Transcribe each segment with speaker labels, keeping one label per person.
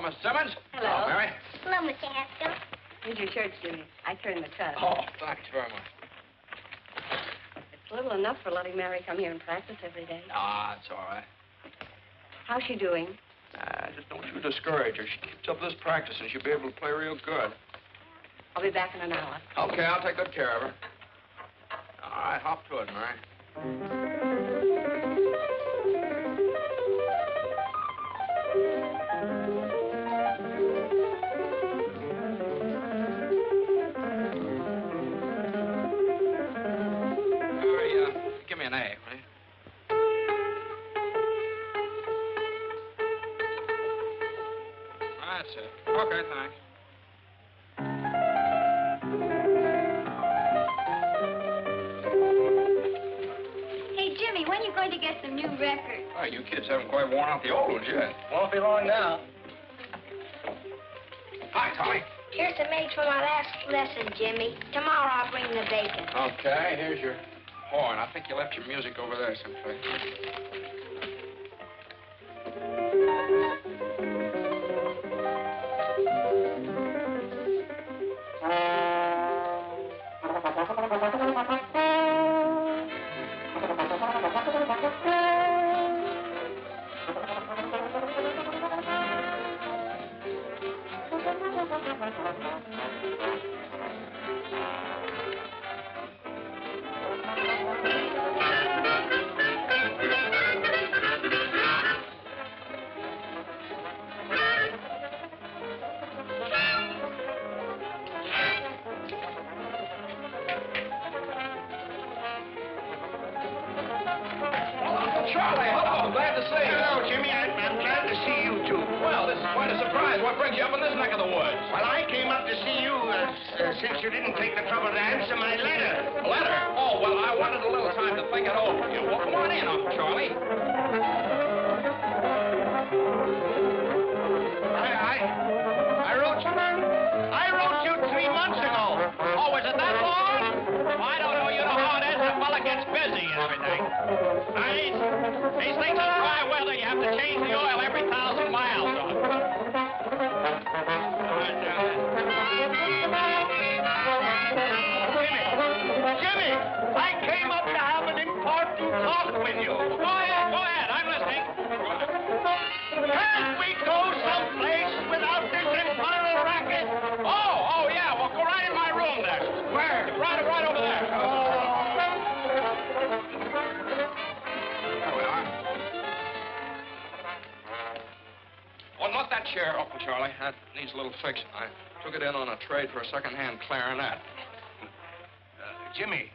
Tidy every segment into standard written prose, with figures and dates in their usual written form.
Speaker 1: Miss Simmons.
Speaker 2: Hello.
Speaker 1: Hello, Mary.
Speaker 3: Hello, Mr. Haskell.
Speaker 2: Here's your shirts, Jimmy. I turned the cut.
Speaker 1: Oh, thanks very much.
Speaker 2: It's little enough for letting Mary come here and practice every day.
Speaker 1: Ah, it's all right.
Speaker 2: How's she doing?
Speaker 1: Just don't you discourage her. She keeps up this practice and she'll be able to play real good.
Speaker 2: I'll be back in an hour.
Speaker 1: Okay, I'll take good care of her. All right, hop to it, Mary. Give me an A, will you? That's it. Okay, thanks.
Speaker 3: Hey, Jimmy, when are you going to get some new records?
Speaker 1: Oh, you kids haven't quite worn out the old ones yet.
Speaker 4: Won't be long now.
Speaker 1: Hi, Tommy.
Speaker 3: Here's some eggs for my last lesson, Jimmy. Tomorrow I'll bring the bacon.
Speaker 1: Okay, here's your horn. I think you left your music over there someplace. Charlie, hello. Glad to see you.
Speaker 4: Hello, Jimmy. I'm glad to see you, too.
Speaker 1: Well, this is quite a surprise. What brings you up in this neck of the woods?
Speaker 4: Well, I came up to see you since you didn't take the trouble to answer my letter.
Speaker 1: Letter? Oh, well, I wanted a little time to think it over. You well, come on in, Uncle Charlie.
Speaker 4: I wrote you 3 months ago.
Speaker 1: Oh, is it that long? I don't know. You know how it is. The fella gets busy and everything. These things are dry weather. You have to change the oil every 1,000 miles.
Speaker 4: Jimmy, I came up to have an important talk with you.
Speaker 1: Go ahead. I'm listening.
Speaker 4: Can't we go someplace without this infernal racket?
Speaker 1: Oh, yeah. Well, go right in my room there.
Speaker 4: Where?
Speaker 1: Right over there. There we are. Oh, not that chair, Uncle Charlie. That needs a little fixing. I took it in on a trade for a second-hand clarinet.
Speaker 4: Jimmy,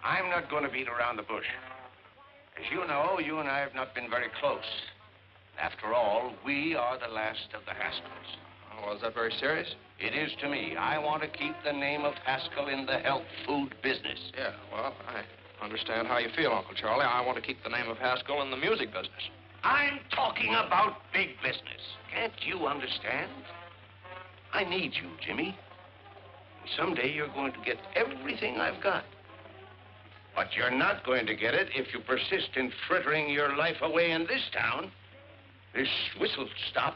Speaker 4: I'm not going to beat around the bush. As you know, you and I have not been very close. After all, we are the last of the Haskells.
Speaker 1: Oh, is that very serious?
Speaker 4: It is to me. I want to keep the name of Haskell in the health food business.
Speaker 1: Yeah, well, I understand how you feel, Uncle Charlie. I want to keep the name of Haskell in the music business.
Speaker 4: I'm talking about big business. Can't you understand? I need you, Jimmy. Someday you're going to get everything I've got. But you're not going to get it if you persist in frittering your life away in this town. This whistle stop.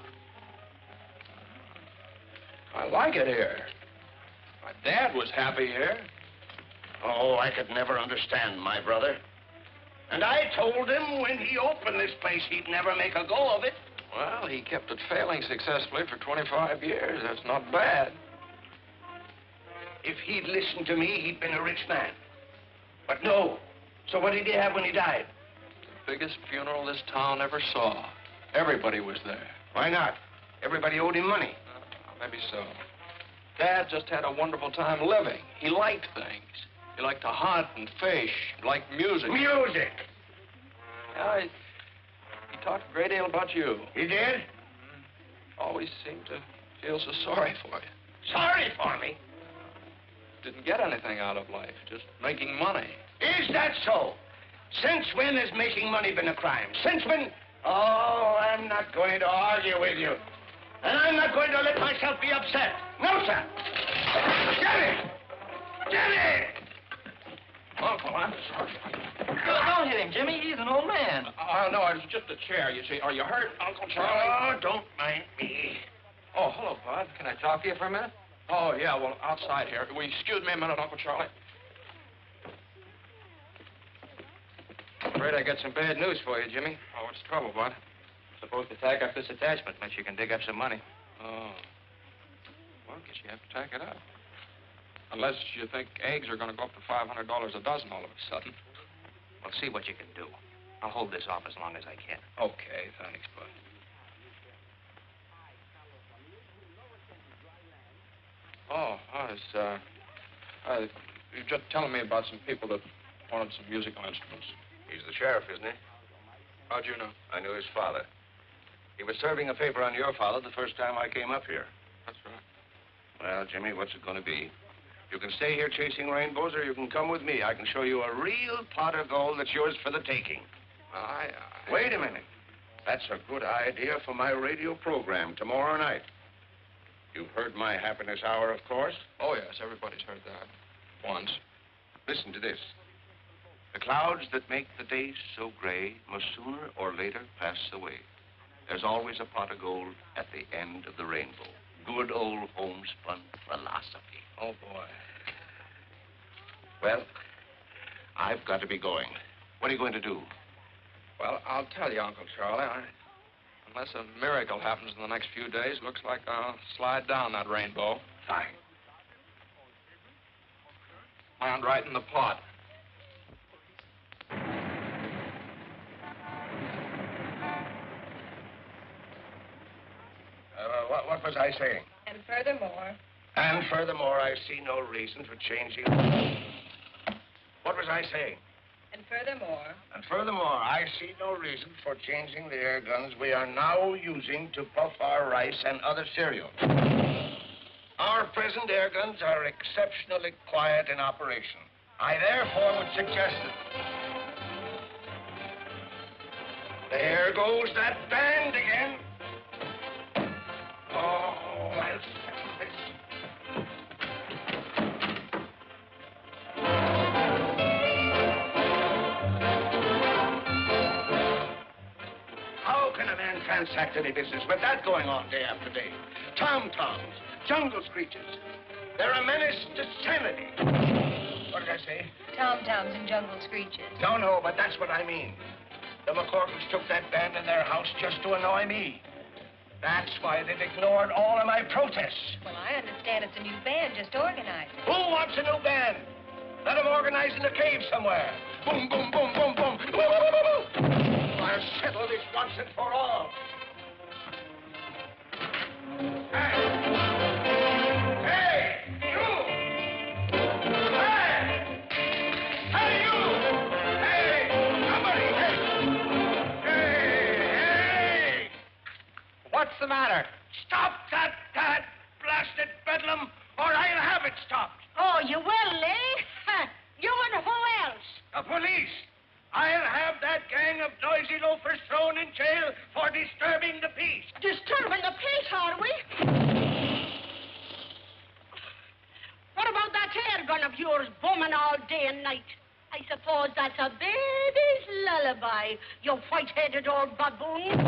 Speaker 1: I like it here. My dad was happy here.
Speaker 4: Oh, I could never understand my brother. And I told him when he opened this place, he'd never make a go of it.
Speaker 1: Well, he kept it failing successfully for 25 years. That's not bad.
Speaker 4: If he'd listened to me, he'd been a rich man. But no. So what did he have when he died?
Speaker 1: The biggest funeral this town ever saw. Everybody was there.
Speaker 4: Why not? Everybody owed him money.
Speaker 1: Maybe so. Dad just had a wonderful time living. He liked things. He liked to hunt and fish. He liked music.
Speaker 4: Music!
Speaker 1: Yeah, he talked a great deal about you.
Speaker 4: He did?
Speaker 1: Always seemed to feel so sorry for you.
Speaker 4: Sorry for me?
Speaker 1: Didn't get anything out of life, just making money.
Speaker 4: Is that so? Since when has making money been a crime? Since when? Oh, I'm not going to argue with you. And I'm not going to let myself be upset. No, sir. Jenny! Jenny!
Speaker 1: Uncle, I'm sorry.
Speaker 5: Don't hit him, Jimmy. He's an old man.
Speaker 1: No, it was just a chair, you see. Are you hurt, Uncle Charlie?
Speaker 4: Oh, don't mind me.
Speaker 6: Oh, hello, Bud. Can I talk to you for a minute? Oh, yeah, well, outside here. Will you excuse me a minute, Uncle Charlie? Afraid I got some bad news for you, Jimmy. Oh, what's the trouble, Bud? Supposed to tack up this attachment unless you can dig up some money. Oh. Well, I guess you have to tack it up. Unless you think eggs are going to go up to $500 a dozen all of a sudden.
Speaker 4: Well, see what you can do. I'll hold this off as long as I can.
Speaker 6: Okay, thanks, Bud. Oh, you're just telling me about some people that wanted some musical instruments.
Speaker 4: He's the sheriff, isn't he?
Speaker 6: How'd you know?
Speaker 4: I knew his father. He was serving a paper on your father the first time I came up here.
Speaker 6: That's right.
Speaker 4: Well, Jimmy, what's it going to be? You can stay here chasing rainbows, or you can come with me. I can show you a real pot of gold that's yours for the taking. Wait a minute. That's a good idea for my radio program tomorrow night. You've heard my happiness hour, of course.
Speaker 6: Oh, yes, everybody's heard that. Once.
Speaker 4: Listen to this. The clouds that make the days so gray must sooner or later pass away. There's always a pot of gold at the end of the rainbow. Good old homespun philosophy.
Speaker 6: Oh, boy.
Speaker 4: Well, I've got to be going. What are you going to do?
Speaker 6: Well, I'll tell you, Uncle Charlie. Unless a miracle happens in the next few days, looks like I'll slide down that rainbow.
Speaker 4: Fine.
Speaker 6: Land right in the pot.
Speaker 4: What was I saying?
Speaker 2: And furthermore...
Speaker 4: And furthermore, I see no reason for changing... What was I saying?
Speaker 2: And furthermore...
Speaker 4: And furthermore, I see no reason for changing the air guns we are now using to puff our rice and other cereal. Our present air guns are exceptionally quiet in operation. I therefore would suggest that... There goes that band again. Oh, I'll settle this. How can a man transact any business with that going on day after day? Tom-toms, jungle screeches. They're a menace to sanity. What did I say?
Speaker 2: Tom-toms and jungle screeches.
Speaker 4: No, but that's what I mean. The McCorkles took that band in their house just to annoy me. That's why they've ignored all of my protests.
Speaker 2: Well, I understand it's a new band just organized.
Speaker 4: Who wants a new band? Let them organize in a cave somewhere. Boom, boom, boom, boom, boom. Woo, woo, woo, woo. I'll settle this once and for all. Hey! Hey! You! Hey! Hey, you! Hey! Somebody! Hey! Hey!
Speaker 5: What's the matter?
Speaker 4: Stop that blasted bedlam, or I'll have it stopped.
Speaker 3: Oh, you will, eh? You and who else?
Speaker 4: The police. I'll have that gang of noisy loafers thrown in jail for disturbing the peace.
Speaker 3: Disturbing the peace, are we? What about that air gun of yours booming all day and night? I suppose that's a baby's lullaby, you white-headed old baboon.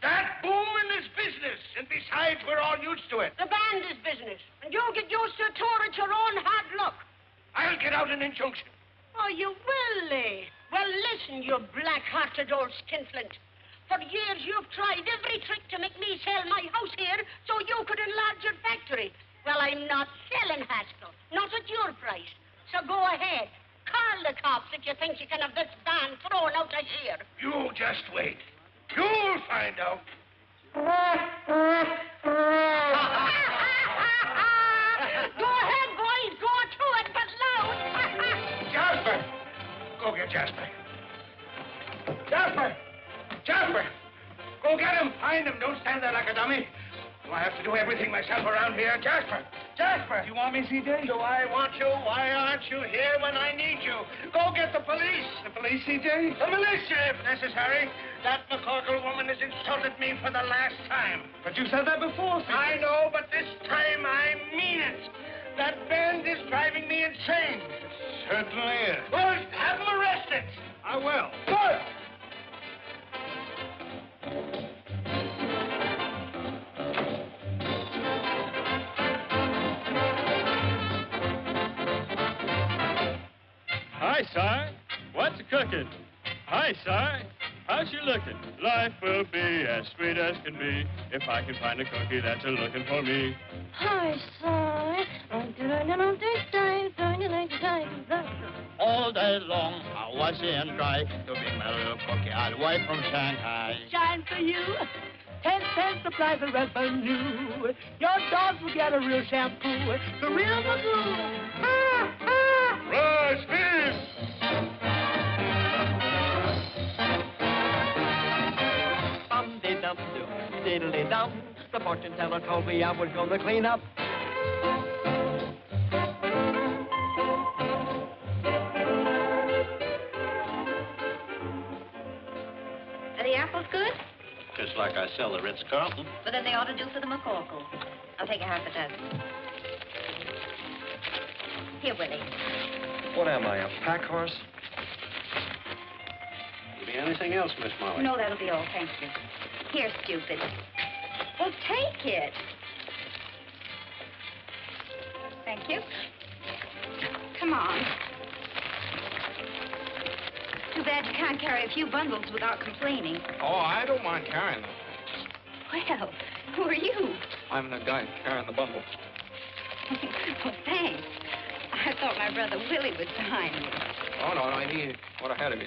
Speaker 4: That booming is business, and besides, we're all used to it.
Speaker 3: The band is business, and you get used to it at your own hard luck.
Speaker 4: I'll get out an injunction.
Speaker 3: Oh, you will, eh? Well, listen, you black-hearted old skinflint. For years, you've tried every trick to make me sell my house here so you could enlarge your factory. Well, I'm not selling, Haskell. Not at your price. So go ahead. Call the cops if you think you can have this band thrown out of here.
Speaker 4: You just wait. You'll find out.
Speaker 3: Go ahead, boys. Go to it, but loud.
Speaker 4: Jasper! Go get Jasper. Jasper! Jasper! Go get him. Find him. Don't stand there like a dummy. Do I have to do everything myself around here? Jasper! Jasper!
Speaker 5: You want me, C.J.?
Speaker 4: Do I want you? Why aren't you here when I need you? Go get the police.
Speaker 5: The police, C.J.?
Speaker 4: The militia, if necessary. That McCorkle woman has insulted me for the last time.
Speaker 5: But you said that before, C.J.
Speaker 4: I know, but this time I mean it. That band is driving me insane.
Speaker 6: Certainly is.
Speaker 4: Well, have them arrested.
Speaker 6: I will.
Speaker 4: Good.
Speaker 7: Hi, Si. What's cooking? Hi, Si. How's you looking? Life will be as sweet as can be if I can find a cookie that's a-looking for me.
Speaker 8: Hi, Si.
Speaker 7: All day long, I was and try to be my little cookie all the way from Shanghai.
Speaker 8: Shine for you. 10 cents supplies the revenue. Your dogs will get a real shampoo. The real Magoo.
Speaker 7: Rise, beef!
Speaker 8: Dum-de-dum-dum, diddly-dum. The fortune teller told me I was going to clean up.
Speaker 2: Are the apples good?
Speaker 4: Just like I sell the Ritz-Carlton.
Speaker 2: Well, then they ought to do for the McCorkle. I'll take a half a dozen. Here, Willie.
Speaker 6: What am I, a pack horse?
Speaker 4: Be anything else, Miss Molly?
Speaker 2: No, that'll be all. Thank you. Here, stupid. Well, take it. Thank you. Come on. Too bad you can't carry a few bundles without complaining.
Speaker 6: Oh, I don't mind carrying them.
Speaker 2: Well, who are you?
Speaker 6: I'm the guy carrying the bundle.
Speaker 2: Well, thanks. I thought my brother Willie was behind me.
Speaker 6: Oh, no, he went ahead of me.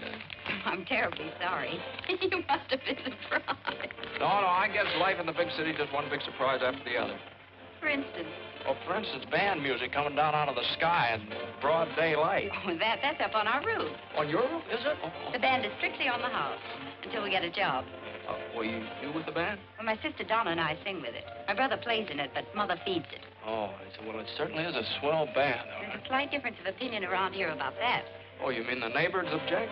Speaker 2: I'm terribly sorry. You must have been surprised.
Speaker 6: No, I guess life in the big city just one big surprise after the other.
Speaker 2: For instance?
Speaker 6: Well, for instance, band music coming down out of the sky in broad daylight.
Speaker 2: Oh, that's up on our roof.
Speaker 6: On your roof, is it? Oh.
Speaker 2: The band is strictly on the house until we get a job.
Speaker 6: Well, you with the band?
Speaker 2: Well, my sister Donna and I sing with it. My brother plays in it, but Mother feeds it.
Speaker 6: Oh, I said, well, it certainly is a swell band.
Speaker 2: There's a slight difference of opinion around here about that.
Speaker 6: Oh, you mean the neighbors object?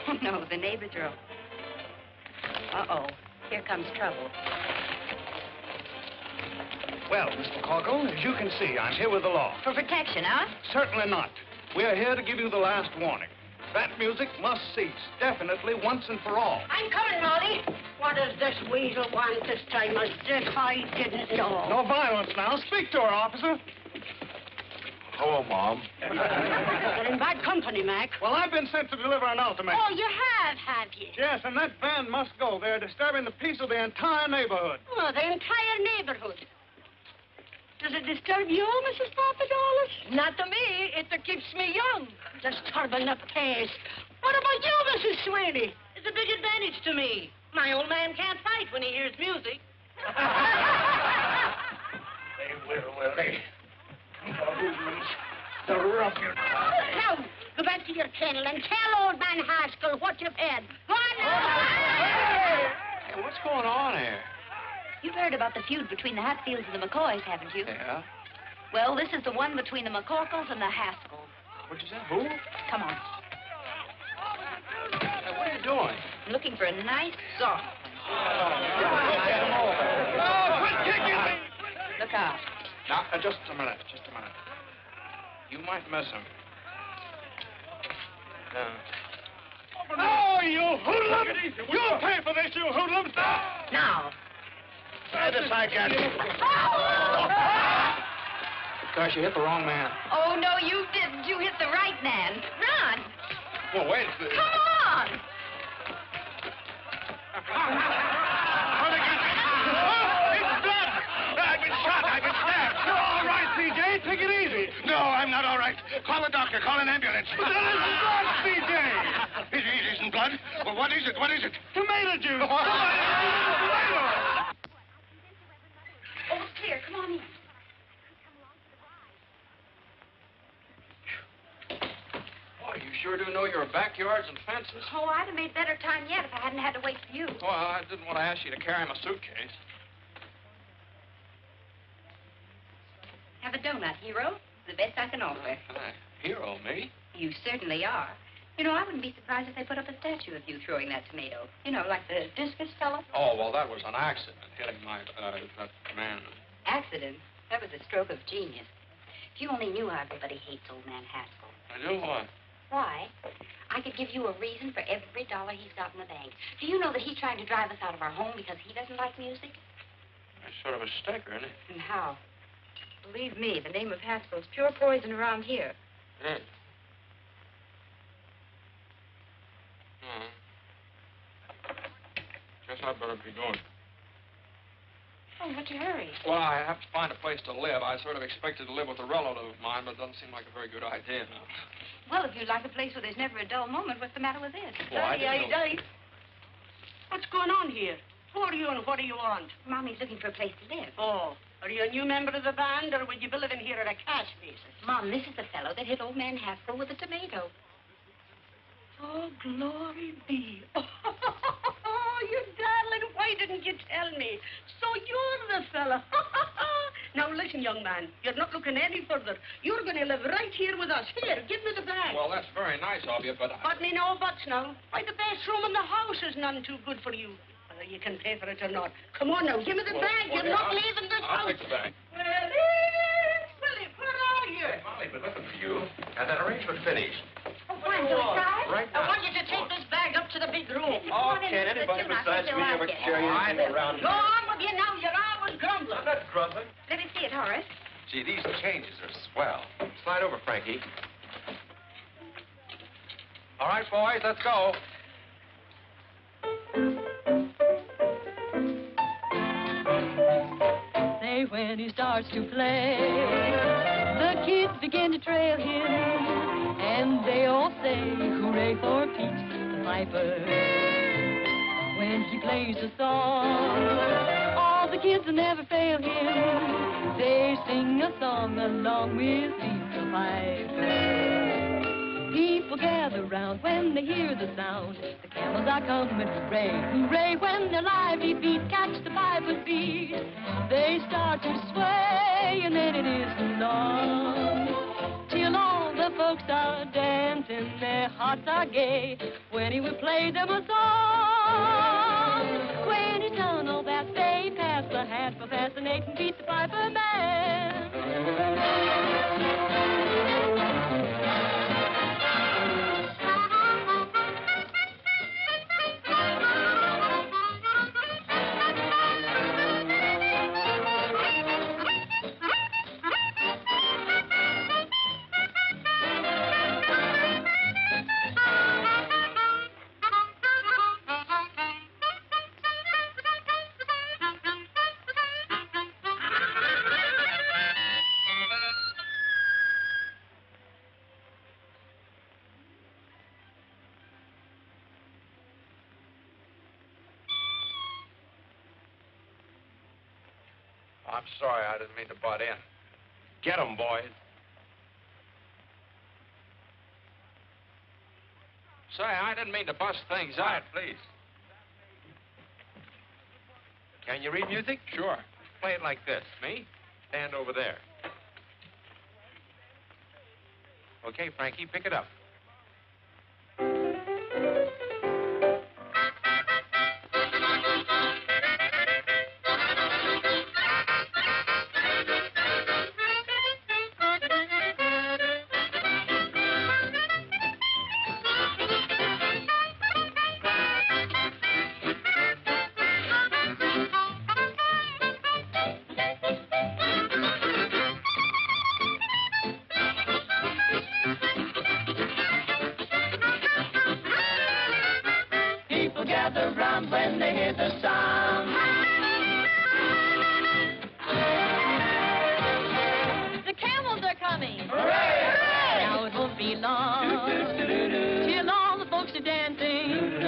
Speaker 2: Oh, no, the neighbors are... Uh-oh, here comes trouble.
Speaker 5: Well, Miss McCorkle, as you can see, I'm here with the law.
Speaker 2: For protection, huh?
Speaker 5: Certainly not. We are here to give you the last warning. That music must cease, definitely, once and for all.
Speaker 3: I'm coming, Molly. What does this weasel want this time? As if I didn't know.
Speaker 5: No violence now. Speak to her, officer.
Speaker 6: Hello, Mom.
Speaker 3: You're in bad company, Mac.
Speaker 5: Well, I've been sent to deliver an ultimatum.
Speaker 3: Oh, you have you?
Speaker 5: Yes, and that band must go. They're disturbing the peace of the entire neighborhood.
Speaker 3: Oh, the entire neighborhood. Does it disturb you, Mrs. Papadopoulos? Not to me. It keeps me young. Disturbing the peace. What about you, Mrs. Sweeney? It's a big advantage to me. My old man can't fight when he hears music.
Speaker 4: They will they? The ruffian.
Speaker 3: Now, go back to your kennel and tell old man Haskell what you've had. Go on now.
Speaker 6: Hey, what's going on here?
Speaker 2: You've heard about the feud between the Hatfields and the McCoys, haven't you?
Speaker 6: Yeah?
Speaker 2: Well, this is the one between the McCorkles and the Haskells.
Speaker 6: What'd you say? Who?
Speaker 2: Come on.
Speaker 6: Hey, what are you doing?
Speaker 2: I'm looking for a nice, soft. Look out.
Speaker 6: Now, just a minute. You might miss him.
Speaker 5: Oh, you hoodlums! You'll pay for this, you hoodlums!
Speaker 3: Now.
Speaker 4: Try this, I can.
Speaker 6: Gosh, you hit the wrong man.
Speaker 2: Oh, no, you didn't. You hit the right man. Run.
Speaker 6: Well, wait.
Speaker 2: Come on.
Speaker 4: It's blood! I've been shot. I've been stabbed.
Speaker 5: You're all right, C.J. Take it easy.
Speaker 4: No, I'm not all right. Call a doctor. Call an ambulance.
Speaker 5: But that isn't blood, C.J.
Speaker 4: It isn't blood. Well, what is it? What is it?
Speaker 5: Tomato juice.
Speaker 2: Oh, here, come on in.
Speaker 6: Boy, you sure do know your backyards and fences.
Speaker 2: Oh, I'd have made better time yet if I hadn't had to wait for you.
Speaker 6: Well, I didn't want to ask you to carry my suitcase.
Speaker 2: Have a donut, hero. The best I can offer.
Speaker 6: Hero, me?
Speaker 2: You certainly are. You know, I wouldn't be surprised if they put up a statue of you throwing that tomato. You know, like the discus fella.
Speaker 6: Oh, well, that was an accident, hitting my, that man.
Speaker 2: Accident? That was a stroke of genius. If you only knew how everybody hates old man Haskell.
Speaker 6: I do what?
Speaker 2: Why? I could give you a reason for every dollar he's got in the bank. Do you know that he's trying to drive us out of our home because he doesn't like music?
Speaker 6: That's sort of a sticker, isn't it?
Speaker 2: And how? Believe me, the name of Haskell's pure poison around here.
Speaker 6: Yeah. Guess I'd better be going.
Speaker 2: Oh, what's your hurry?
Speaker 6: Well, I have to find a place to live. I sort of expected to live with a relative of mine, but it doesn't seem like a very good idea now.
Speaker 2: Well, if you'd like a place where there's never a dull moment, what's the matter with this?
Speaker 6: Well, I didn't know...
Speaker 3: What's going on here? Who are you and what do you want?
Speaker 2: Mommy's looking for a place to live.
Speaker 3: Oh, are you a new member of the band, or will you be living here at a cash basis?
Speaker 2: Mom, this is the fellow that hit old man Haskell with a tomato.
Speaker 3: Oh, glory be. Oh, you darling, why didn't you tell me? So you're the fella. Now, listen, young man, you're not looking any further. You're going to live right here with us. Here, give me the bag.
Speaker 6: Well, that's very nice of you, but...
Speaker 3: But me no buts now. Why, the best room in the house is none too good for you. Whether you can pay for it or not. Come on now, give me the bag. You're not leaving this house.
Speaker 6: I'll take the bag.
Speaker 3: Willie, where are you?
Speaker 9: Hey, Molly, been looking for you. Has that arrangement finished?
Speaker 2: Oh, why, do we try?
Speaker 9: Right
Speaker 3: I
Speaker 9: now.
Speaker 3: want you to take this bag up to the big room.
Speaker 9: Oh, can't anybody besides me ever carry anything around?
Speaker 3: Go on with you now. You're always grumbling.
Speaker 9: I'm not grumbling.
Speaker 2: Let me see it, Horace.
Speaker 9: Gee, these changes are swell. Slide over, Frankie. All right, boys, let's go.
Speaker 10: Say when he starts to play, the kids begin to trail him, and they all say, hooray for Pete the Piper. When he plays a song, all the kids will never fail him. They sing a song along with Pete the Piper. People gather round when they hear the sound. The camels are coming, hooray, hooray. When their lively feet catch the piper's beat, they start to sway, and then it isn't long till all the folks are dancing, their hearts are gay, when he would play them a song. When he's done all that, they pass the hat for fascinating Pete the Piper Man.
Speaker 6: I'm sorry, I didn't mean to butt in.
Speaker 9: Get 'em, boys.
Speaker 6: Say, I didn't mean to bust things
Speaker 9: Quiet,
Speaker 6: up.
Speaker 9: please. Can you read music?
Speaker 6: Sure.
Speaker 9: Play it like this.
Speaker 6: Me?
Speaker 9: Stand over there. Okay, Frankie, pick it up.
Speaker 10: Gather round when they hear the sound. The camels are coming. Hooray! Now it won't be long till all the folks are dancing.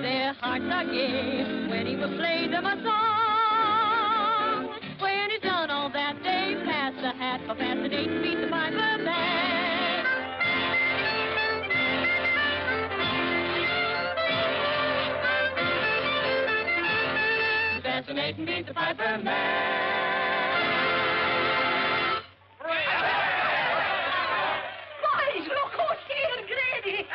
Speaker 10: Their hearts are gay when he will play them a song. When he's done all that, they pass the hat for fascinating Pete the Piper Man. Fascinating Pete the Piper Man.
Speaker 3: Boys, look who's here, Grady.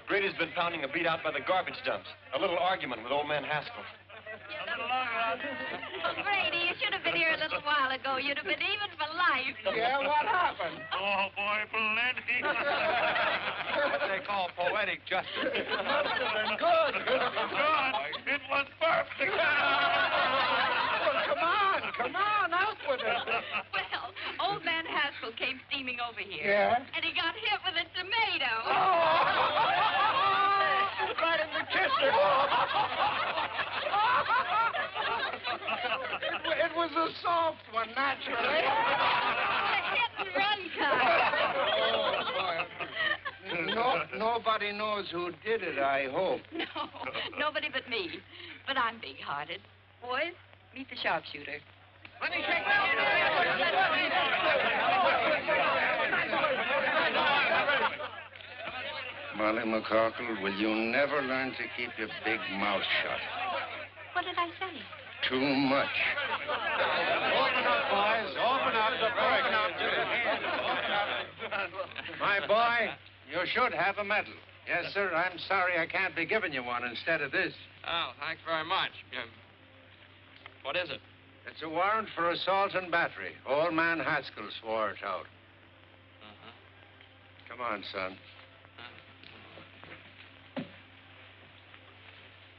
Speaker 9: Grady's been pounding a beat out by the garbage dumps. A little argument with old man Haskell.
Speaker 2: Oh, Grady, you should have been here a little while ago. You'd have been even for life.
Speaker 6: Yeah, what happened?
Speaker 1: Oh, boy, plenty.
Speaker 9: What they call poetic justice.
Speaker 1: Good. It was perfect.
Speaker 5: Come on, out with it.
Speaker 2: Well, old man Haskell came steaming over here.
Speaker 5: Yeah?
Speaker 2: And he got hit with a tomato.
Speaker 5: Right in the kisser. It was a soft one, naturally.
Speaker 2: A hit and run kind.
Speaker 4: Nobody knows who did it, I hope.
Speaker 2: No, nobody but me. But I'm big-hearted. Boys, meet the sharpshooter.
Speaker 5: Let me take
Speaker 4: Molly McCorkle, will you never learn to keep your big mouth shut?
Speaker 2: What did I say?
Speaker 4: Too much.
Speaker 5: Open up, boys. Open up. Open up. My boy, you should have a medal. Yes, sir. I'm sorry I can't be giving you one instead of this.
Speaker 6: Oh, thanks very much. What is it?
Speaker 5: It's a warrant for assault and battery. Old man Haskell swore it out. Come on, son.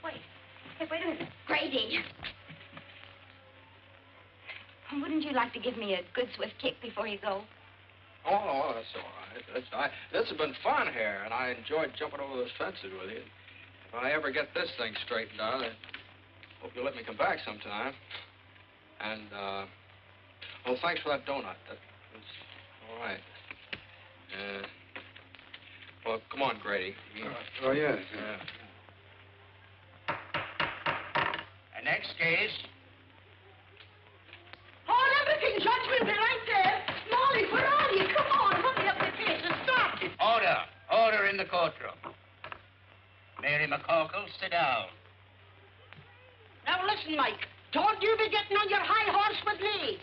Speaker 2: Wait a minute. Grady. Wouldn't you like to give me a good swift kick before you go?
Speaker 6: Oh, that's all right. This has been fun here, and I enjoyed jumping over those fences with you. If I ever get this thing straightened out, I hope you'll let me come back sometime. And, well, thanks for that donut. That was all right. Well, come on, Grady.
Speaker 4: Oh, yes.
Speaker 6: Yeah.
Speaker 4: The next case.
Speaker 3: Hold everything, Judge. We'll be right there. Molly, where are you? Come on, hurry up the case and start it.
Speaker 4: Order. Order in the courtroom. Mary McCorkle, sit down.
Speaker 3: Now listen, Mike. Don't you be getting on your high horse with me.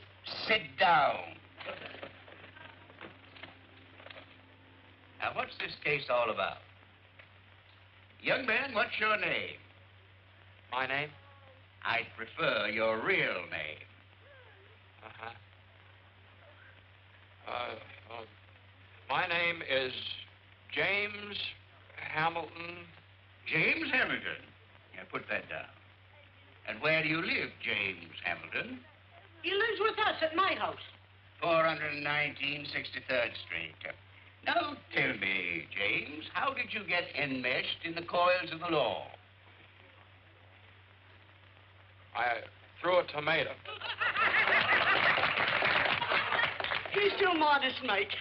Speaker 4: Sit down. Now, what's this case all about? Young man, what's your name?
Speaker 6: My name?
Speaker 4: I'd prefer your real name.
Speaker 6: My name is James Hamilton.
Speaker 4: James Hamilton. Yeah, put that down. And where do you live, James Hamilton?
Speaker 3: He lives with us at my house.
Speaker 4: 419 63rd Street. Now, tell me, James, how did you get enmeshed in the coils of the law?
Speaker 6: I threw a tomato.
Speaker 3: He's too modest, Mike.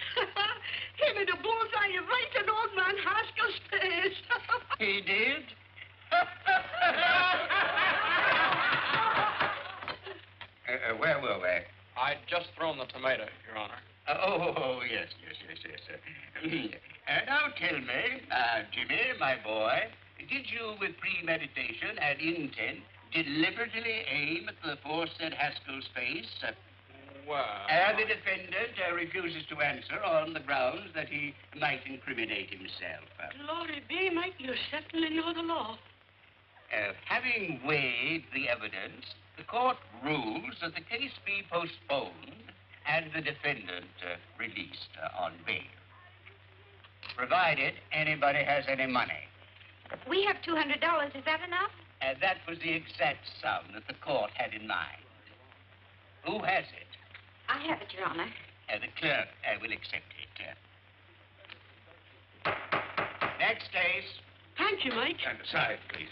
Speaker 3: Hit me the bullseye right in old man Haskell's face.
Speaker 4: He did? Where were we?
Speaker 6: I'd just thrown the tomato, Your Honor.
Speaker 4: Yes. Now tell me, Jimmy, my boy, did you, with premeditation and intent, deliberately aim at the aforesaid Haskell's face?
Speaker 6: Well...
Speaker 4: And the defendant refuses to answer on the grounds that he might incriminate himself.
Speaker 3: Glory be, Mike, you certainly know the law.
Speaker 4: Having weighed the evidence, the court rules that the case be postponed and the defendant released on bail. Provided anybody has any money.
Speaker 2: We have $200. Is that enough?
Speaker 4: That was the exact sum that the court had in mind. Who has it?
Speaker 2: I have it, Your Honor.
Speaker 4: The clerk will accept it. Next case.
Speaker 3: Thank you, Mike.
Speaker 4: Stand aside, please.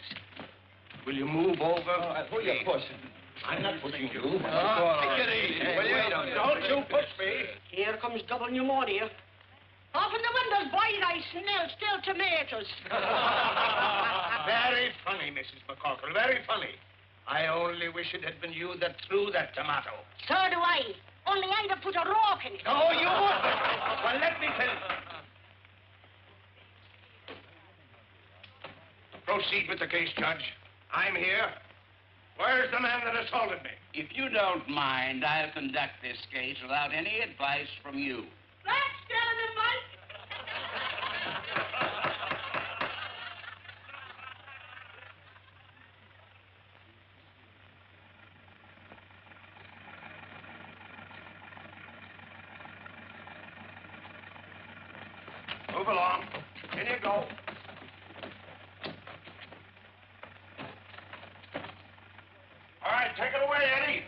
Speaker 4: Will you move over?
Speaker 6: Who are you pushing?
Speaker 4: I'm not pushing you.
Speaker 6: Take it easy.
Speaker 4: Will you? Don't you push me.
Speaker 3: Here comes double pneumonia. Open the windows, boys. I smell still tomatoes.
Speaker 4: Very funny, Mrs. McCorkle. Very funny. I only wish it had been you that threw that tomato.
Speaker 3: So do I. Only I'd have put a rock in it.
Speaker 4: No, you wouldn't. Well, let me tell you. Proceed with the case, Judge. I'm here. Where's the man that assaulted me? If you don't mind, I'll conduct this case without any advice from you.
Speaker 3: That's telling him, Mike.
Speaker 4: Move along. In you go. All right, take it away, Eddie.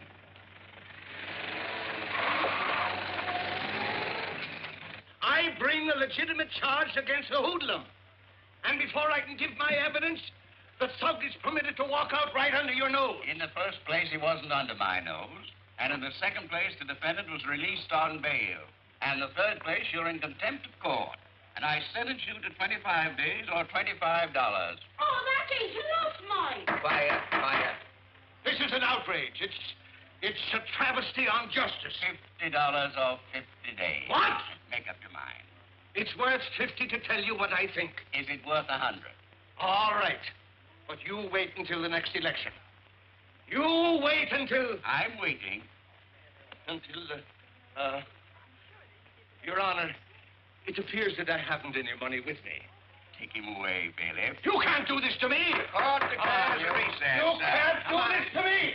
Speaker 4: bring a legitimate charge against a hoodlum. And before I can give my evidence, the thug is permitted to walk out right under your nose.
Speaker 11: In the first place, he wasn't under my nose. And in the second place, the defendant was released on bail. And the third place, you're in contempt of court. And I sentence you to 25 days or $25.
Speaker 3: Oh, that ain't enough, Mike.
Speaker 11: Quiet, quiet.
Speaker 4: This is an outrage. It's a travesty on justice.
Speaker 11: $50 or 50 days.
Speaker 4: What?
Speaker 11: Make up your mind.
Speaker 4: It's worth 50 to tell you what I think.
Speaker 11: Is it worth 100?
Speaker 4: All right. But you wait until the next election. You wait until...
Speaker 11: I'm waiting.
Speaker 4: Until, Your Honor, it appears that I haven't any money with me.
Speaker 11: Take him away, bailiff.
Speaker 4: You can't do this to me!
Speaker 11: Court declares recess.
Speaker 4: You can't do this to me!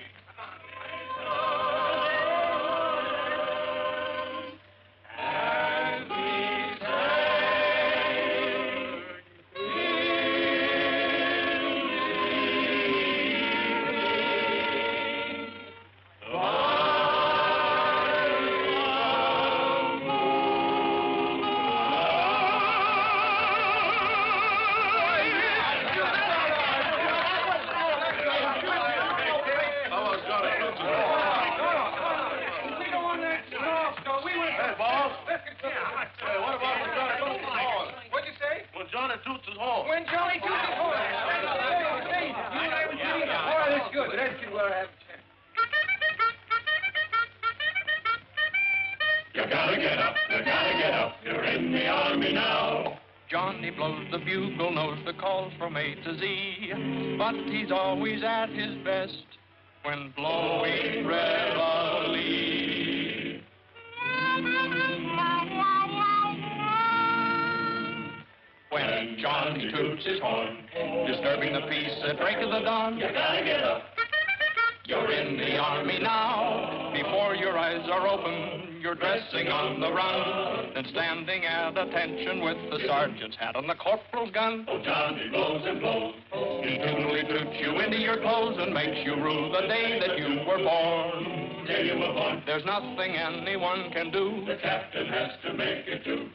Speaker 6: Johnny blows the bugle, knows the calls from A to Z, but he's always at his best when blowing reveille. When Johnny toots his horn, disturbing the peace at break of the dawn, you gotta get up. You're in the army now. Before your eyes are open, you're dressing on the run, and standing at attention with the sergeant's hat on the corporal's gun. Oh, Johnny blows and blows. He tunely toots you into your clothes and makes you rue the day that you were born. Day you were born. There's nothing anyone can do. The captain has to make it too.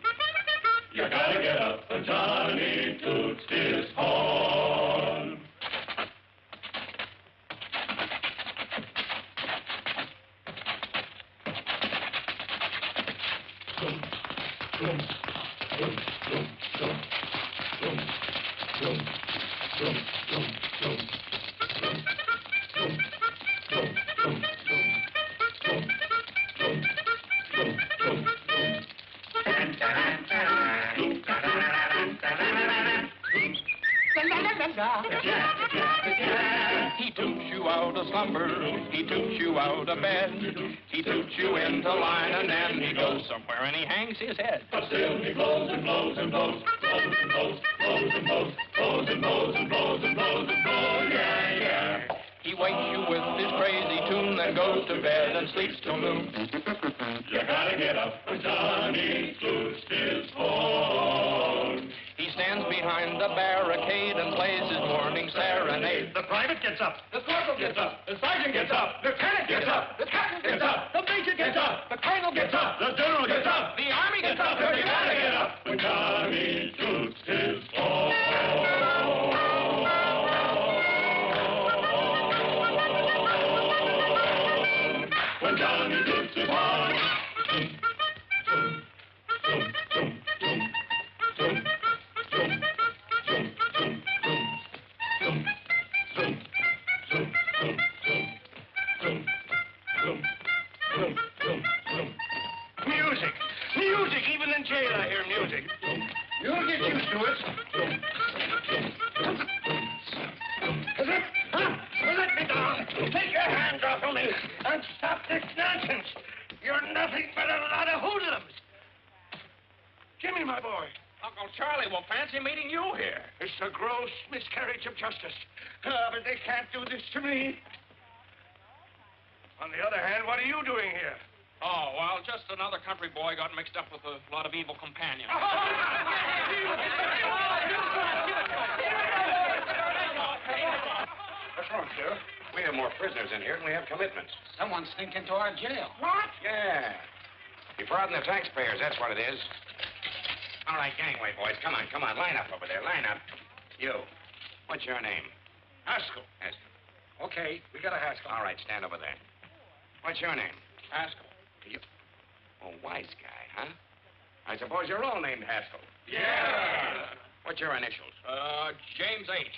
Speaker 6: You gotta get up, and Johnny toots his horn. He toots you out of slumber, he toots you out of bed, he toots you into line, and then he goes somewhere and he hangs his head. But still he blows and blows and blows, blows and blows, blows and blows, blows and blows and blows and blows and blows, yeah, yeah. He wakes you with his crazy tune, then goes to bed and sleeps till noon. You gotta get up when Johnny toots his horn. He stands behind the barricade and plays his morning serenade. The private gets up. The corporal gets up. The sergeant gets up. The lieutenant gets up. The captain gets up. The major gets up. The colonel gets up. The general gets up. The army gets up. You gotta get up when Johnny toots his horn. When Johnny toots his horn. Music! Music! Even in jail I hear music. You'll get used to it. Let me down. Take your hands off of me and stop this nonsense. You're nothing but a lot of hoodlums. Jimmy, my boy. Uncle Charlie will fancy meeting you here.
Speaker 4: It's a gross miscarriage of justice. But they can't do this to me. On the other hand, what are you doing here?
Speaker 6: Oh, well, just another country boy got mixed up with a lot of evil companions.
Speaker 9: What's wrong, Sheriff? We have more prisoners in here than we have commitments.
Speaker 11: Someone sneaked into our jail.
Speaker 3: What?
Speaker 9: Yeah. Defrauding the taxpayers, that's what it is.
Speaker 11: All right, gangway, boys. Come on, come on. Line up over there. Line up. You. What's your name?
Speaker 5: Haskell.
Speaker 11: Haskell.
Speaker 5: Okay, we got a Haskell.
Speaker 11: All right, stand over there. What's your name?
Speaker 5: Haskell.
Speaker 11: You. Oh, wise guy, huh? I suppose you're all named Haskell.
Speaker 5: Yeah.
Speaker 11: What's your initials?
Speaker 5: James H.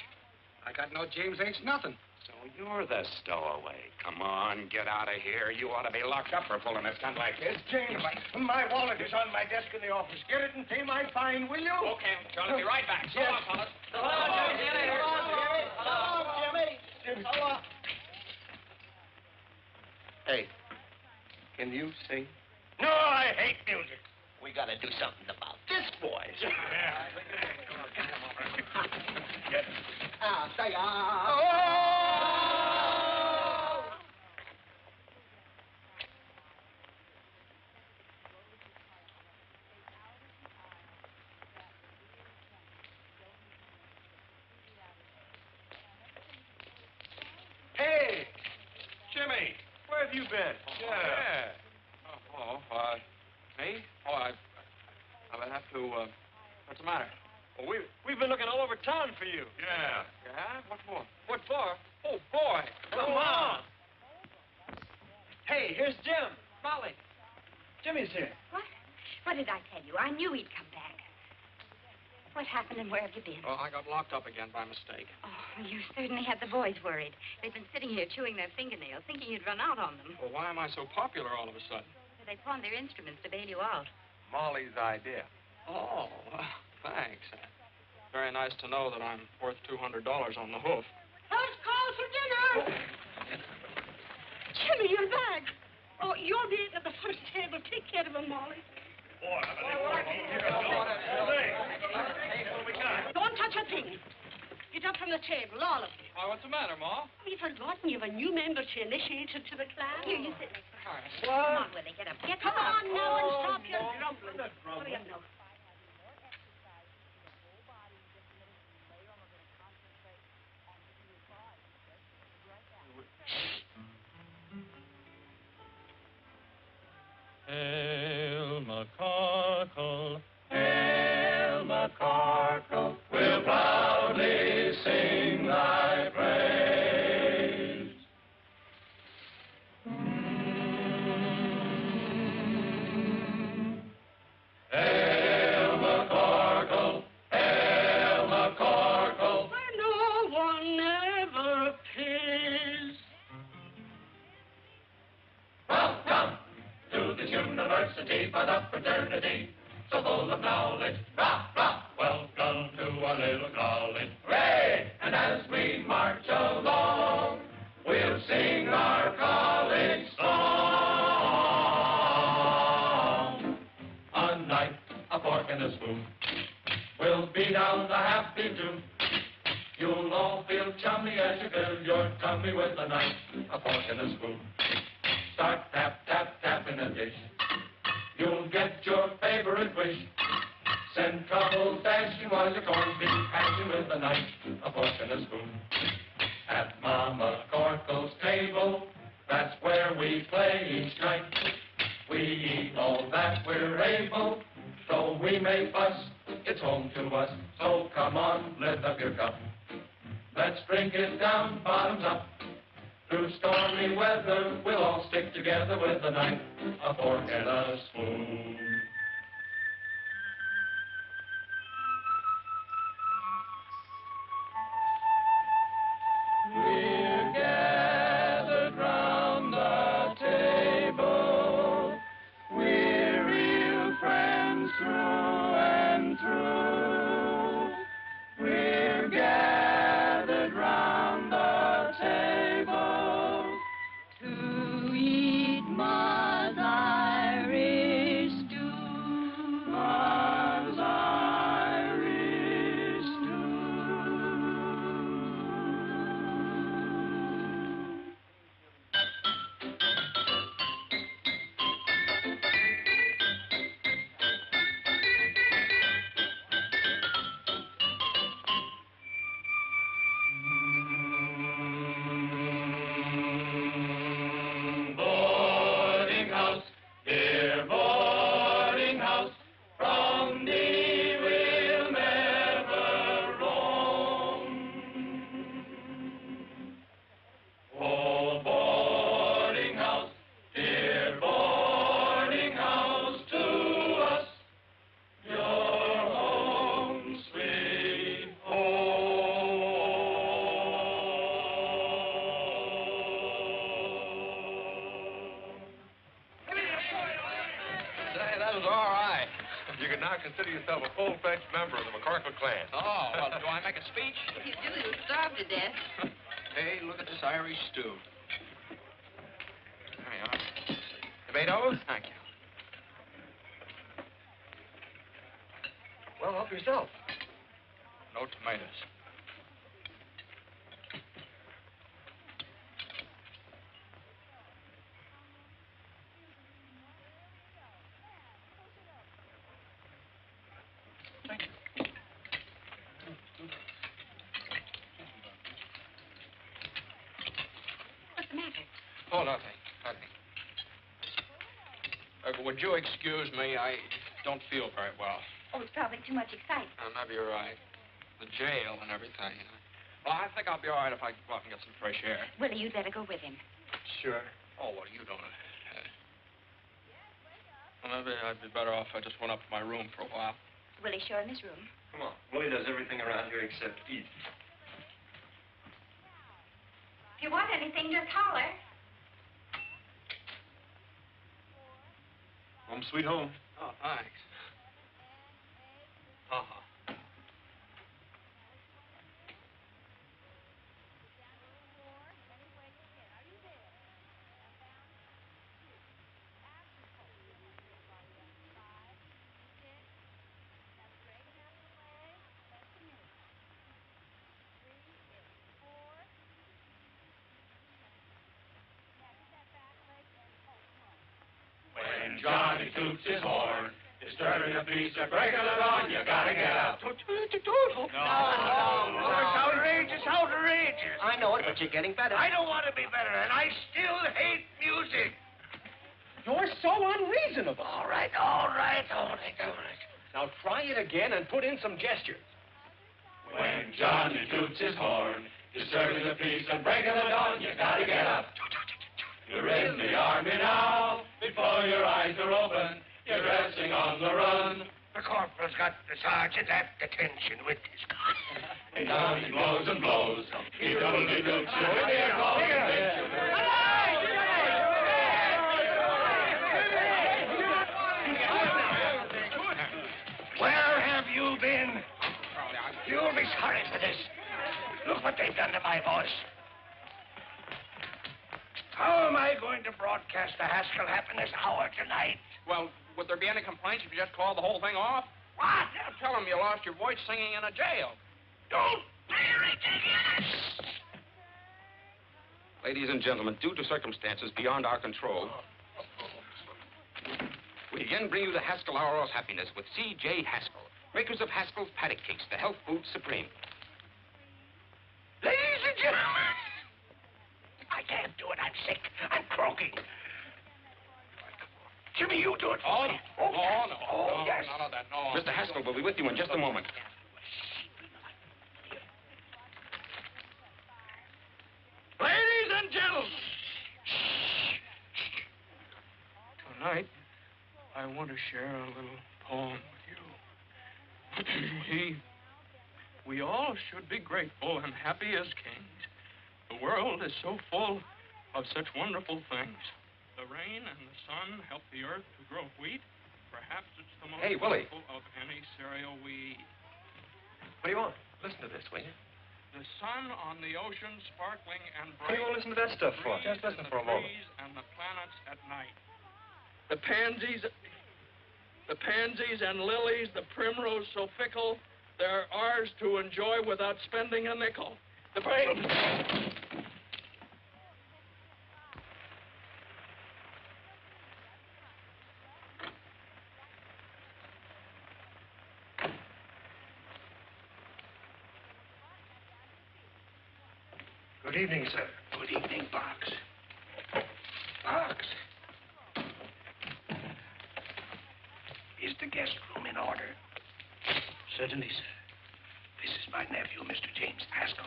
Speaker 5: I got no James H. nothing.
Speaker 11: So you're the stowaway. Come on, get out of here. You ought to be locked up for pulling a stunt like this.
Speaker 5: James, my wallet is on my desk in the office. Get it and pay my fine, will you?
Speaker 1: Okay, Charlie, be right back. So long, fellas.
Speaker 4: Hey, can you sing?
Speaker 5: No, I hate music.
Speaker 4: We gotta do something about this, boys.
Speaker 9: Hey, Jimmy, where have you been?
Speaker 6: Yeah. Me? Oh, I'll have to, what's the matter?
Speaker 9: Well, we've been looking all over town for you.
Speaker 6: Yeah. Yeah? What for?
Speaker 9: What for? Oh, boy. Come on. Hey, here's Jim. Molly. Jimmy's here.
Speaker 2: What? What did I tell you? I knew he'd come back. What happened and where have you been?
Speaker 6: Well, I got locked up again by mistake.
Speaker 2: Oh, you certainly had the boys worried. They've been sitting here chewing their fingernails, thinking you'd run out on them.
Speaker 6: Well, why am I so popular all of a sudden?
Speaker 2: They pawned their instruments to bail you out.
Speaker 9: Molly's idea.
Speaker 6: Oh, thanks. Very nice to know that I'm worth $200 on the hoof.
Speaker 3: First call for dinner. Jimmy, you're back. Oh, you'll be at the first table. Take care of him, Molly. Don't touch a thing. Get up from the table, all of you.
Speaker 6: Why, what's the matter, Ma?
Speaker 3: Have you forgotten you have a new member to initiate to the class?
Speaker 2: Here, you sit next to her.
Speaker 3: What?
Speaker 2: Come on, Willie, get up. Get
Speaker 3: Come
Speaker 2: up.
Speaker 3: on now and stop your grumbling. Hurry up now.
Speaker 7: Hail McCarkle, hail McCarkle, we'll proudly sing thy praise. Hail McCarkle, hail McCarkle,
Speaker 3: Where no one ever pays.
Speaker 7: welcome to this university for the fraternity, so full of knowledge. Rah, rah, welcome to our little college. Hooray! And as we march along, we'll sing our college song. A knife, a fork, and a spoon. We'll beat out the happy tune. You'll all feel chummy as you fill your tummy with a knife, a fork, and a spoon. Start tap, tap, tap in a dish. You'll get your favorite wish. Send trouble dashing while your corned beef hashing with a knife, a fork, and a spoon. At Mama Corkle's table, that's where we play each night. We eat all that we're able, though we may fuss, it's home to us. So come on, lift up your cup. Let's drink it down, bottoms up. Through stormy weather, we'll all stick together with a knife, a fork, and a spoon. We're gathered round the table. We're real friends through and through. We're gathered round the table
Speaker 10: to eat Ma's Irish stew.
Speaker 6: was all right.
Speaker 9: You can now consider yourself a full-fledged member of the McCorkle clan.
Speaker 6: Oh, well, do I make a speech?
Speaker 2: If you do, you'll starve to death.
Speaker 6: Hey, look at this Irish stew. There you are. Tomatoes? Thank you.
Speaker 9: Well, help yourself.
Speaker 6: No tomatoes.
Speaker 2: What's the matter?
Speaker 6: Oh, nothing. Would you excuse me? I don't feel very well.
Speaker 2: Oh, it's probably too much excitement.
Speaker 6: Maybe you're right. The jail and everything. Well, I think I'll be all right if I go out and get some fresh air.
Speaker 2: Willie, you'd better go with him.
Speaker 6: Sure. Oh, well, you don't. Well, maybe I'd be better off if I just went up to my room for a while.
Speaker 2: Willie's sure in his room.
Speaker 9: Come on. Willie does everything around here except eat.
Speaker 2: If you want anything, just holler.
Speaker 9: Home sweet home.
Speaker 6: Oh, thanks. Uh-huh.
Speaker 7: When Johnny toots his horn, disturbing a piece of breaking it on, you gotta get up.
Speaker 4: No. It's outrageous, outrageous.
Speaker 12: I know it, but you're getting better.
Speaker 4: I don't want to be better, and I still hate music.
Speaker 12: You're so unreasonable.
Speaker 4: All right.
Speaker 12: Now try it again and put in some gestures.
Speaker 7: When Johnny toots his horn, disturbing a piece and breaking it on, you gotta get up. You're in the army now, before your eyes are open, you're dressing on the run.
Speaker 4: The corporal's got the sergeant at detention with his gun.
Speaker 7: And down he blows and blows, he doubly doots you with the
Speaker 4: Where have you been? You'll be sorry for this. Look what they've done to my voice. How am I going to broadcast the Haskell Happiness Hour tonight?
Speaker 6: Well, would there be any complaints if you just called the whole thing off?
Speaker 4: What?
Speaker 6: Tell them you lost your voice singing in a jail.
Speaker 4: Don't be ridiculous!
Speaker 13: Ladies and gentlemen, due to circumstances beyond our control, we again bring you the Haskell Hour of Happiness with C.J. Haskell, makers of Haskell's Paddock Cakes, the health food supreme.
Speaker 4: Ladies and gentlemen, I can't do it. I'm sick. I'm croaking. Jimmy, you do it for me.
Speaker 6: Oh, no.
Speaker 4: Oh, yes.
Speaker 6: None of that, no.
Speaker 13: Mr. Haskell will be with you in just a moment.
Speaker 4: Ladies and gentlemen.
Speaker 6: Tonight, I want to share a little poem with you. We all should be grateful and happy as kings. The world is so full of such wonderful things. The rain and the sun help the earth to grow wheat. Perhaps it's the most
Speaker 13: Hey, Willie.
Speaker 6: wonderful of any cereal we eat.
Speaker 9: What do you want? Listen to this, will you?
Speaker 6: The sun on the ocean sparkling and
Speaker 9: What do
Speaker 6: bright.
Speaker 9: you want to listen to that stuff for? Just listen for a moment.
Speaker 6: The trees and the planets at night. The pansies and lilies, the primrose so fickle, they're ours to enjoy without spending a nickel. The
Speaker 4: Good evening, sir. Good evening, Box. Box. Is the guest room in order? Certainly, sir. This is my nephew, Mr. James Haskell.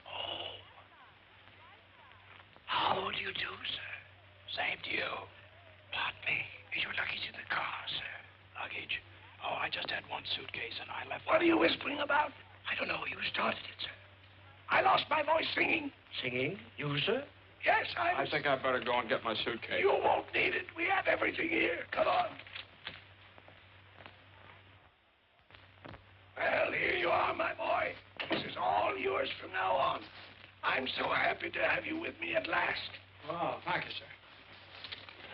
Speaker 4: Oh. How do you do, sir? Same to you. Pardon me. Is your luggage in the car, sir? Luggage? Oh, I just had one suitcase and I left. What are you whispering about? I don't know. You started it, sir. I lost my voice singing. Singing? You, sir? Yes,
Speaker 6: I think I'd better go and get my suitcase.
Speaker 4: You won't need it. We have everything here. Come on. I'm so happy to have you with me at last.
Speaker 6: Oh, thank you, sir.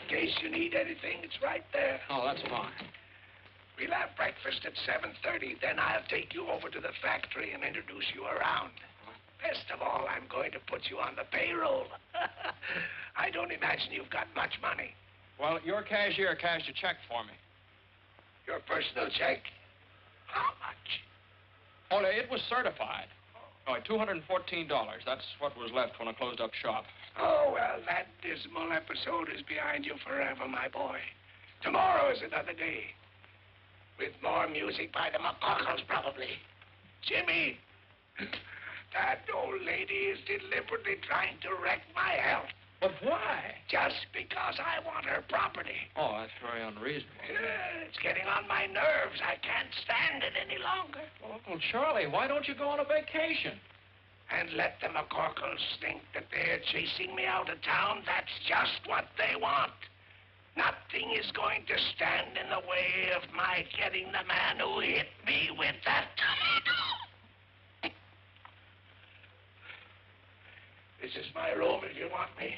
Speaker 4: In case you need anything, it's right there.
Speaker 6: Oh, that's fine.
Speaker 4: We'll have breakfast at 7:30. Then I'll take you over to the factory and introduce you around. Best of all, I'm going to put you on the payroll. I don't imagine you've got much money.
Speaker 6: Well, your cashier cashed a check for me.
Speaker 4: Your personal check? How much?
Speaker 6: Oh, it was certified. Oh, $214. That's what was left when I closed up shop.
Speaker 4: Oh, well, that dismal episode is behind you forever, my boy. Tomorrow is another day. With more music by the McCockles, probably. Jimmy, that old lady is deliberately trying to wreck my health.
Speaker 6: But why?
Speaker 4: Just because I want her property.
Speaker 6: Oh, that's very unreasonable.
Speaker 4: Yeah, it's getting on my nerves. I can't stand it any longer.
Speaker 6: Well, Uncle Charlie, why don't you go on a vacation?
Speaker 4: And let the McCorkles think that they're chasing me out of town. That's just what they want. Nothing is going to stand in the way of my getting the man who hit me with that tomato. This is my room if you want me.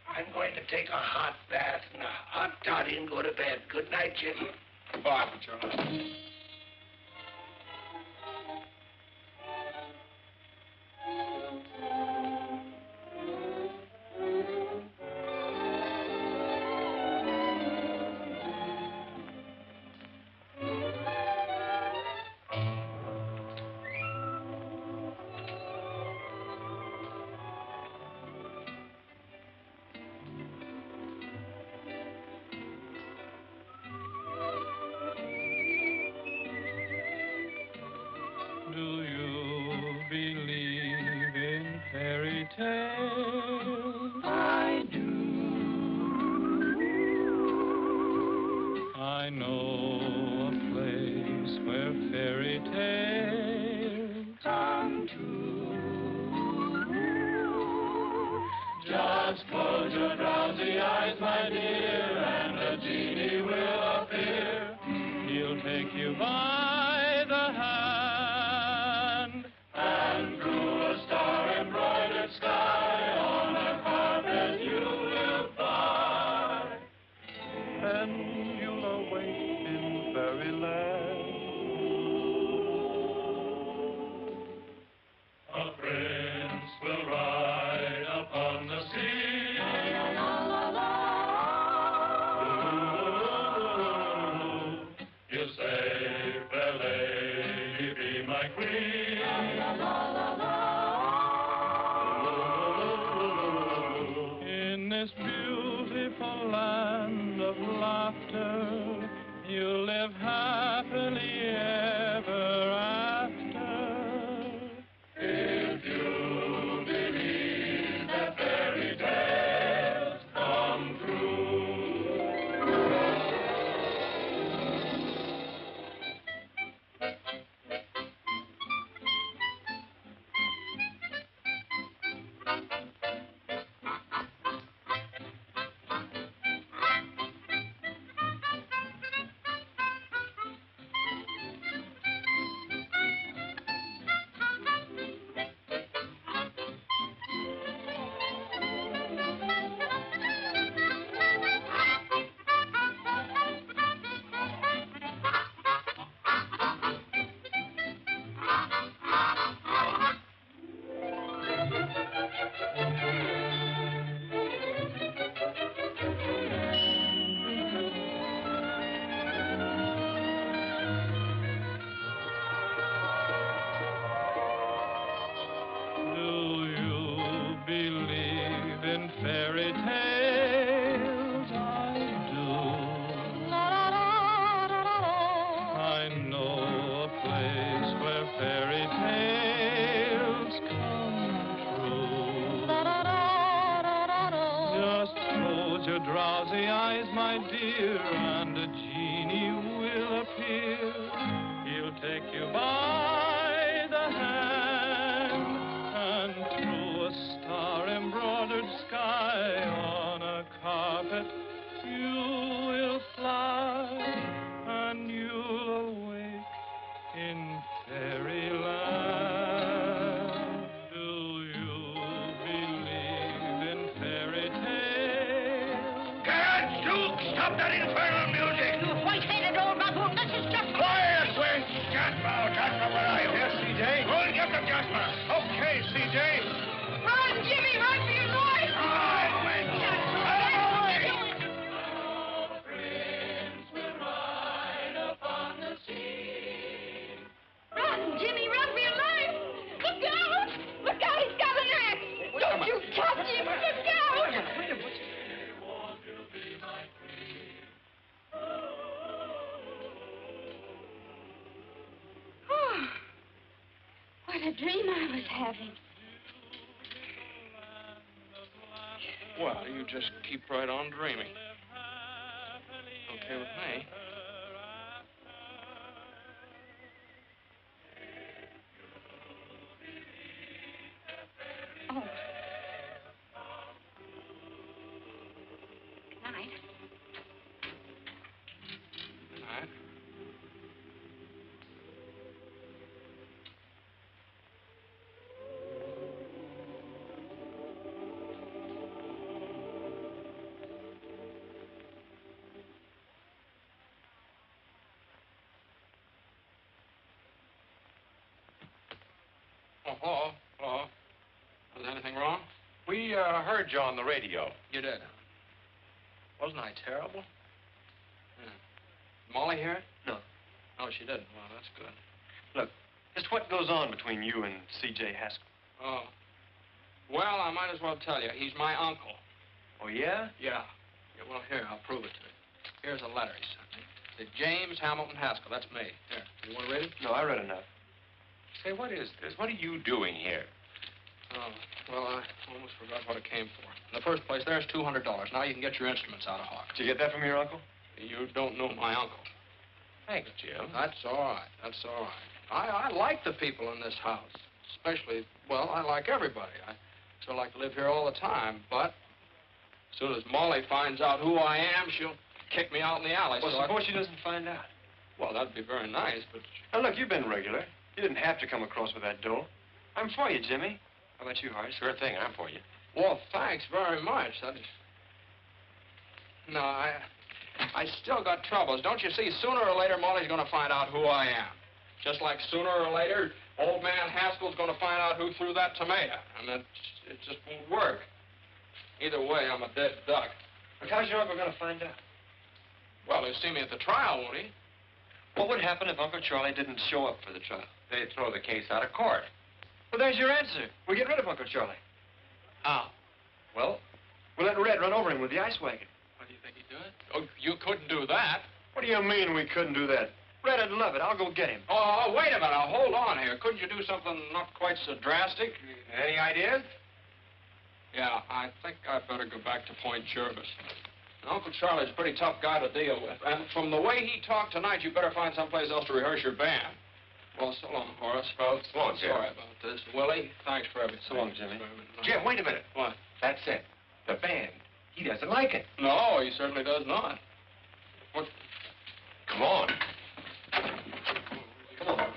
Speaker 4: I'm going to take a hot bath and a hot toddy and go to bed. Good night, Jim.
Speaker 6: Goodbye, Charlie.
Speaker 7: And you'll awake in fairyland.
Speaker 4: Stop that infernal music!
Speaker 3: You white-headed old baboon, this is just...
Speaker 4: Quiet, Wink! Jasper, Jasper, where are you?
Speaker 5: Yes, C.J.?
Speaker 4: Go and get them, Jasper.
Speaker 5: Okay, C.J.
Speaker 3: Run, Jimmy, run for your life!
Speaker 4: Run, Wink! Out of my way!
Speaker 3: Run, Jimmy, run for your life! Look out! Look out, he's got an axe! Don't you touch him! Look out!
Speaker 12: Wait a minute.
Speaker 2: Oh, what a dream I was having.
Speaker 6: Well, you just keep right on dreaming. Okay with me.
Speaker 2: Oh. Good night.
Speaker 6: Good night. Oh, hello. Hello. Was anything wrong?
Speaker 9: We heard you on the radio.
Speaker 6: You did. Wasn't I terrible? Yeah. Molly hear it?
Speaker 9: No.
Speaker 6: Oh, she didn't. Well, that's good.
Speaker 9: Look, just what goes on between you and C.J. Haskell?
Speaker 6: Oh. Well, I might as well tell you. He's my uncle.
Speaker 9: Oh, yeah?
Speaker 6: Yeah. Well, here, I'll prove it to you. Here's a letter he sent me. To James Hamilton Haskell. That's me. Here. You want to read it?
Speaker 9: No, I read enough.
Speaker 13: Say, what is this? What are you doing here?
Speaker 6: Oh, well, I almost forgot what it came for. In the first place, there's $200. Now you can get your instruments out of Hawk.
Speaker 9: Did you get that from your uncle?
Speaker 6: You don't know my uncle.
Speaker 13: Thanks, Jim.
Speaker 6: That's all right. That's all right. I like the people in this house. Especially, well, I like everybody. I still like to live here all the time, but as soon as Molly finds out who I am, she'll kick me out in the alley.
Speaker 9: Well,
Speaker 6: so
Speaker 9: suppose she doesn't find out.
Speaker 6: Well, that'd be very nice, but...
Speaker 9: Now, look, you've been regular. You didn't have to come across with that dough. I'm for you, Jimmy. How about you, Horace?
Speaker 13: Sure thing, I'm for you.
Speaker 6: Well, thanks very much. No, I still got troubles. Don't you see, sooner or later, Molly's going to find out who I am. Just like sooner or later, old man Haskell's going to find out who threw that tomato. And it just won't work. Either way, I'm a dead duck.
Speaker 9: But how's your uncle going to find out?
Speaker 6: Well, he'll see me at the trial, won't he?
Speaker 9: What would happen if Uncle Charlie didn't show up for the trial?
Speaker 13: They'd throw the case out of court.
Speaker 9: Well, there's your answer. We get rid of Uncle Charlie.
Speaker 6: How?
Speaker 9: Well, we'll let Red run over him with the ice wagon.
Speaker 6: What do you think he'd do it? Oh, you couldn't do that.
Speaker 9: What do you mean we couldn't do that? Red would love it. I'll go get him.
Speaker 6: Oh, wait a minute. Now, hold on here. Couldn't you do something not quite so drastic?
Speaker 13: Any ideas?
Speaker 6: Yeah, I think I'd better go back to Point Jervis. Uncle Charlie's a pretty tough guy to deal with. And from the way he talked tonight, you better find someplace else to rehearse your band. Well, so long, Horace.
Speaker 13: Well, so long, Jim.
Speaker 6: Sorry about this. Willie, thanks for everything.
Speaker 9: So long, Jimmy.
Speaker 13: Jim, wait a minute.
Speaker 6: What?
Speaker 13: That's it. The band. He doesn't like it.
Speaker 6: No, he certainly does not. What?
Speaker 13: Come on.
Speaker 9: Come on.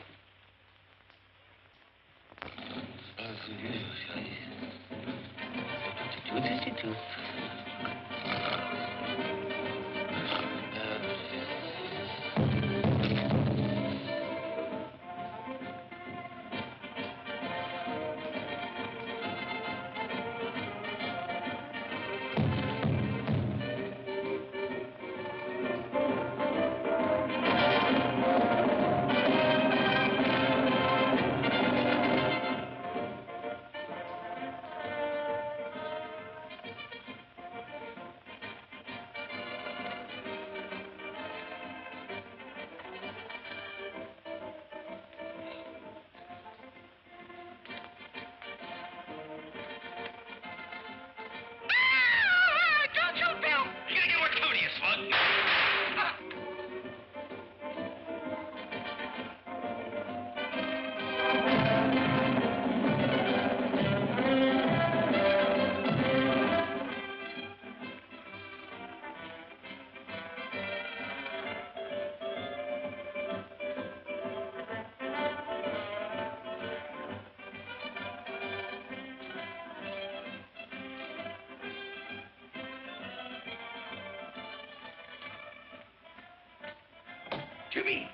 Speaker 4: Jimmy!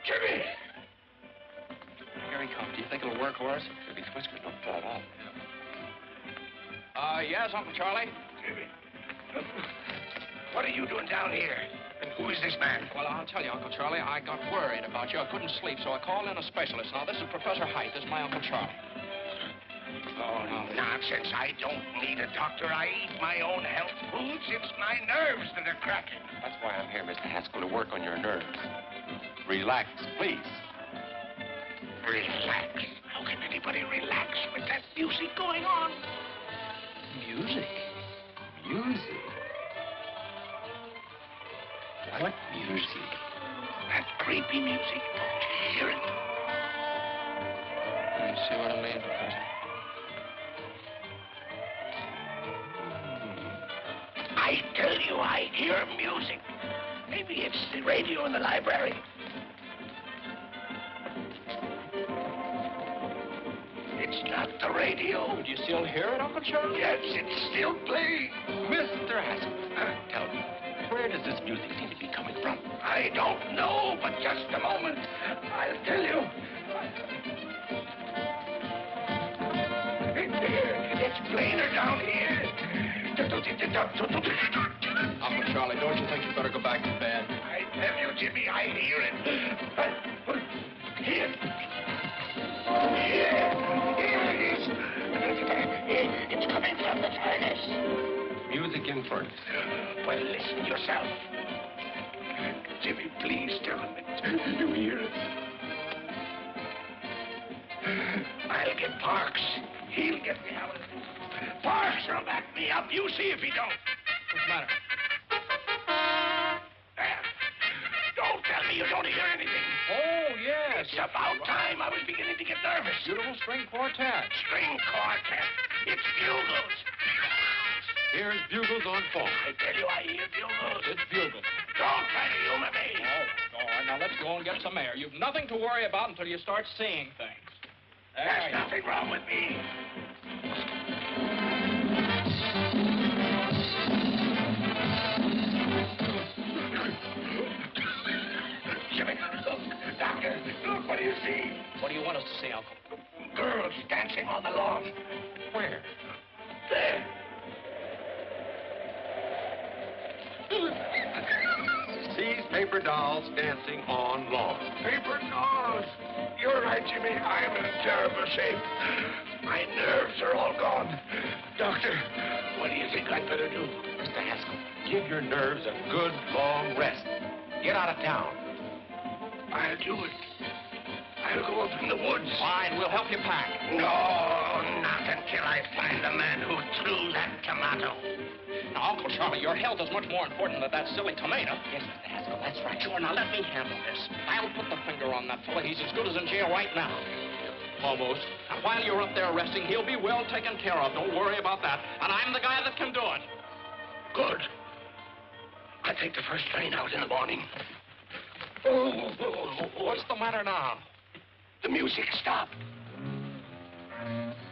Speaker 4: Jimmy!
Speaker 6: Here he comes. Do you think it'll work, Horace? If these whiskers don't fall off. Yes, Uncle Charlie?
Speaker 4: Jimmy. What are you doing down here? And who is this man?
Speaker 6: Well, I'll tell you, Uncle Charlie, I got worried about you. I couldn't sleep, so I called in a specialist. Now, this is Professor Height. This is my Uncle Charlie.
Speaker 4: Oh, nonsense. I don't need a doctor. I eat my own health foods. It's my nerves that are cracking.
Speaker 9: That's why I'm here, Mr. Haskell, to work on your nerves. Relax, please.
Speaker 4: Relax. How can anybody relax with that music going on?
Speaker 9: Music? Music? What music?
Speaker 4: That creepy music. Don't you hear it?
Speaker 6: You see what I mean, Professor?
Speaker 4: I tell you, I hear music. Maybe it's the radio in the library. It's not the radio.
Speaker 6: Do you still hear it, Uncle Charlie?
Speaker 4: Yes, it's still playing.
Speaker 9: Mr. Haskell, tell me, where does this music seem to be coming from?
Speaker 4: I don't know, but just a moment. I'll tell you. It's plainer down here.
Speaker 6: Uncle Charlie, don't you think you better go back to bed?
Speaker 4: I tell you, Jimmy, I hear it. Here. Here it is. It's coming from the furnace.
Speaker 9: Music in furnace.
Speaker 4: Well, listen yourself. Jimmy, please tell him it. You hear it? I'll get Parks. He'll get me out of this. Parks will back me up. You see if he don't.
Speaker 6: What's the matter?
Speaker 4: There. Don't tell me you don't hear anything.
Speaker 6: Oh, yes.
Speaker 4: It's about time. I was beginning to get nervous.
Speaker 6: Beautiful string quartet.
Speaker 4: String quartet. It's bugles.
Speaker 6: Here's bugles on phone.
Speaker 4: I tell you, I hear bugles.
Speaker 6: It's bugles.
Speaker 4: Don't try to humor me.
Speaker 6: Oh, all right. Now, let's go and get some air. You've nothing to worry about until you start seeing things.
Speaker 4: There's nothing wrong with me. Jimmy, look. Doctor, look, what do you see?
Speaker 6: What do you want us to see, Uncle?
Speaker 4: Girls dancing on the lawn.
Speaker 6: Where?
Speaker 4: There.
Speaker 9: Sees paper dolls dancing on lawn.
Speaker 4: Paper dolls. You're right, Jimmy. I'm in terrible shape. My nerves are all gone. Doctor, what do you think I'd better do?
Speaker 9: Mr. Haskell, give your nerves a good long rest. Get out of town.
Speaker 4: I'll do it. I'll go up in the woods.
Speaker 6: Fine, we'll help you pack.
Speaker 4: No, not until I find the man who threw that tomato.
Speaker 6: Now, Uncle Charlie, your health is much more important than that silly tomato.
Speaker 11: Yes, Mr. Haskell, that's right.
Speaker 6: Sure, now let me handle this. I'll put the finger on that fellow. He's as good as in jail right now. Almost. And while you're up there resting, he'll be well taken care of. Don't worry about that. And I'm the guy that can do it.
Speaker 4: Good. I'll take the first train out in the morning. Oh,
Speaker 6: what's the matter now?
Speaker 4: The music stopped.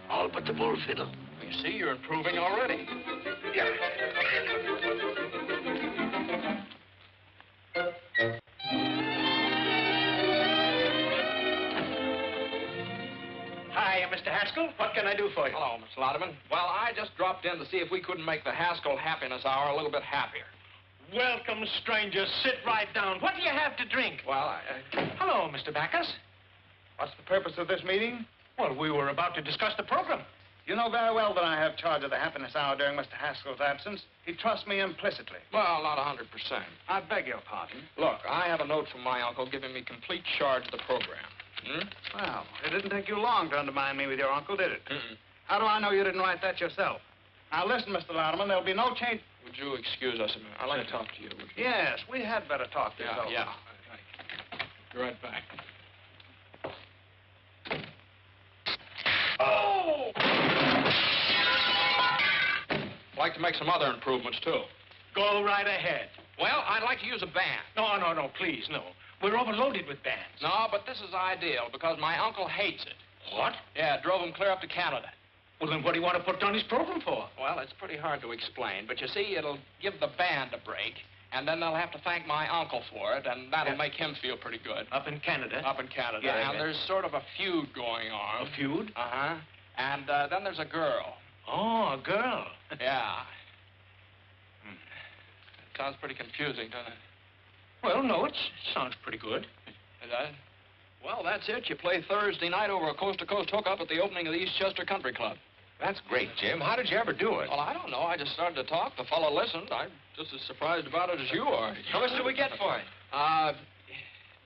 Speaker 4: All but the bull fiddle.
Speaker 6: You see, you're improving already.
Speaker 4: Yeah.
Speaker 12: Hi, Mr. Haskell. What can I do for you?
Speaker 6: Hello, Mr. Lauderman. Well, I just dropped in to see if we couldn't make the Haskell Happiness Hour a little bit happier.
Speaker 12: Welcome, strangers. Sit right down. What do you have to drink?
Speaker 6: Well,
Speaker 12: Hello, Mr. Backus.
Speaker 5: What's the purpose of this meeting?
Speaker 12: Well, we were about to discuss the program.
Speaker 5: You know very well that I have charge of the Happiness Hour during Mr. Haskell's absence. He trusts me implicitly.
Speaker 6: Well, not 100%.
Speaker 5: I beg your pardon.
Speaker 6: Look, I have a note from my uncle giving me complete charge of the program.
Speaker 5: Well, it didn't take you long to undermine me with your uncle, did it?
Speaker 6: Mm-mm.
Speaker 5: How do I know you didn't write that yourself? Now, listen, Mr. Louderman, there'll be no change.
Speaker 6: Would you excuse us a minute? I'd like to talk to you. Would you?
Speaker 5: Yes, we had better talk this over.
Speaker 6: Yeah. Be right back.
Speaker 4: Oh!
Speaker 6: I'd like to make some other improvements, too.
Speaker 12: Go right ahead.
Speaker 6: Well, I'd like to use a band.
Speaker 12: No, please, no. We're overloaded with bands.
Speaker 6: No, but this is ideal because my uncle hates it.
Speaker 12: What?
Speaker 6: Yeah, it drove him clear up to Canada.
Speaker 12: Well, then what do you want to put on his program for?
Speaker 6: Well, it's pretty hard to explain, but you see, it'll give the band a break, And then they'll have to thank my uncle for it, and that'll make him feel pretty good.
Speaker 12: Up in Canada?
Speaker 6: Up in Canada.
Speaker 12: Yeah,
Speaker 6: and there's sort of a feud going on.
Speaker 12: A feud?
Speaker 6: Uh-huh. And then there's a girl.
Speaker 12: Oh, a girl.
Speaker 6: Yeah. Sounds pretty confusing, doesn't it?
Speaker 12: Well, no, it sounds pretty good.
Speaker 6: Is that?
Speaker 5: Well, that's it. You play Thursday night over a coast-to-coast hookup at the opening of the Eastchester Country Club.
Speaker 13: That's great, Jim. How did you ever do it?
Speaker 6: Well, I don't know. I just started to talk. The fellow listened. I'm just as surprised about it as you are.
Speaker 9: How much do we get for it?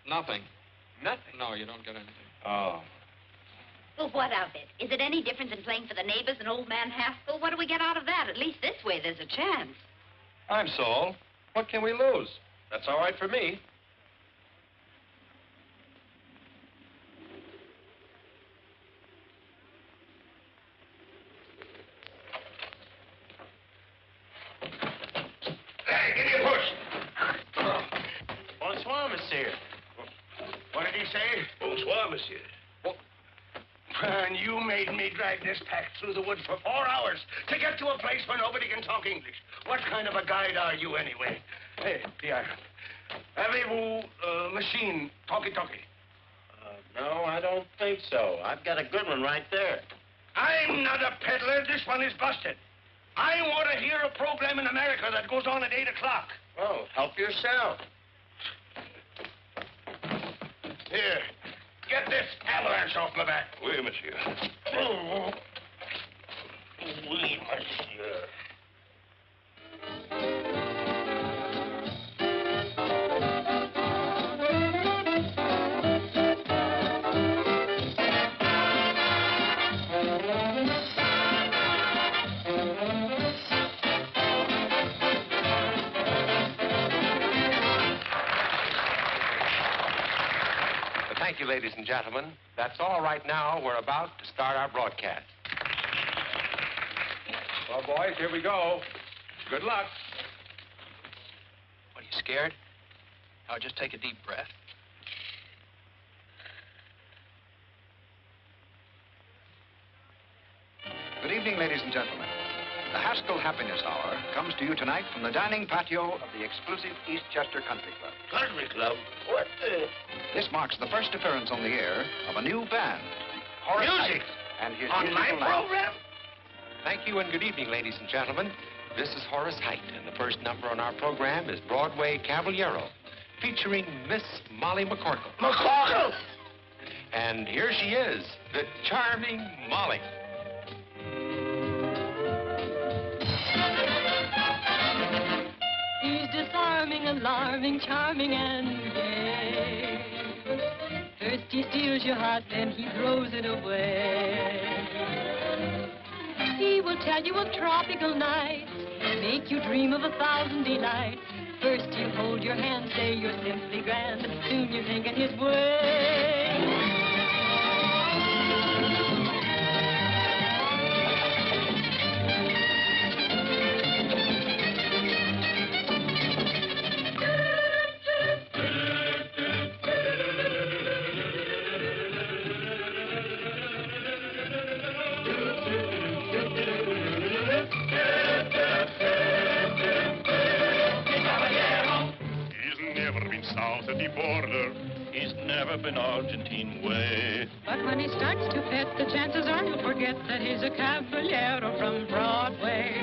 Speaker 6: Nothing.
Speaker 9: Nothing?
Speaker 6: No, you don't get anything.
Speaker 9: Oh.
Speaker 2: Well, what of it? Is it any different than playing for the neighbors and old man Haskell? What do we get out of that? At least this way there's a chance.
Speaker 9: I'm Saul. What can we lose? That's all right for me.
Speaker 4: Hey, give me a push.
Speaker 12: Bonsoir, monsieur.
Speaker 4: What did he say? Bonsoir, monsieur. And you made me drag this pack through the woods for 4 hours to get to a place where nobody can talk English. What kind of a guide are you, anyway? Hey, Pierre, avez-vous machine talkie-talkie?
Speaker 12: No, I don't think so. I've got a good one right there.
Speaker 4: I'm not a peddler. This one is busted. I want to hear a program in America that goes on at 8 o'clock.
Speaker 12: Oh, help yourself.
Speaker 4: Here, get this avalanche off my back.
Speaker 14: Oui, monsieur.
Speaker 4: Oh. Oui, monsieur.
Speaker 13: Thank you, ladies and gentlemen. That's all right now. We're about to start our broadcast.
Speaker 6: Well, boys, here we go. Good luck.
Speaker 5: What, are you scared? Now, just take a deep breath. Good evening, ladies and gentlemen. The Haskell Happiness Hour comes to you tonight from the dining patio of the exclusive Eastchester Country Club.
Speaker 4: Country Club? What the?
Speaker 5: This marks the first appearance on the air of a new band. Horace
Speaker 4: Music?
Speaker 5: Heidt and his
Speaker 4: On my
Speaker 5: musical night.
Speaker 4: program?
Speaker 13: Thank you and good evening, ladies and gentlemen. This is Horace Heidt, and the first number on our program is Broadway Caballero, featuring Miss Molly McCorkle.
Speaker 4: McCorkle?
Speaker 13: And here she is, the charming Molly.
Speaker 10: He's disarming, alarming, charming, and gay. First he steals your heart, then he throws it away. He will tell you of tropical nights, make you dream of 1,000 delights. First he'll hold your hand, say you're simply grand, soon you're thinking his way.
Speaker 7: South of the border, he's never been Argentine way.
Speaker 10: But when he starts to pet, the chances are you'll forget that he's a caballero from Broadway,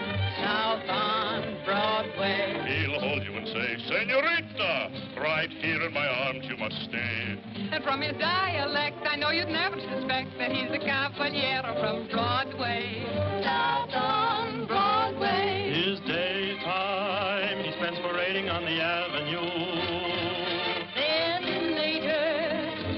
Speaker 10: south on Broadway.
Speaker 7: He'll hold you and say, Senorita, right here in my arms you must stay.
Speaker 10: And from his dialect, I know you'd never suspect that he's a caballero from Broadway, south on Broadway.
Speaker 7: His daytime he spends parading on the avenue.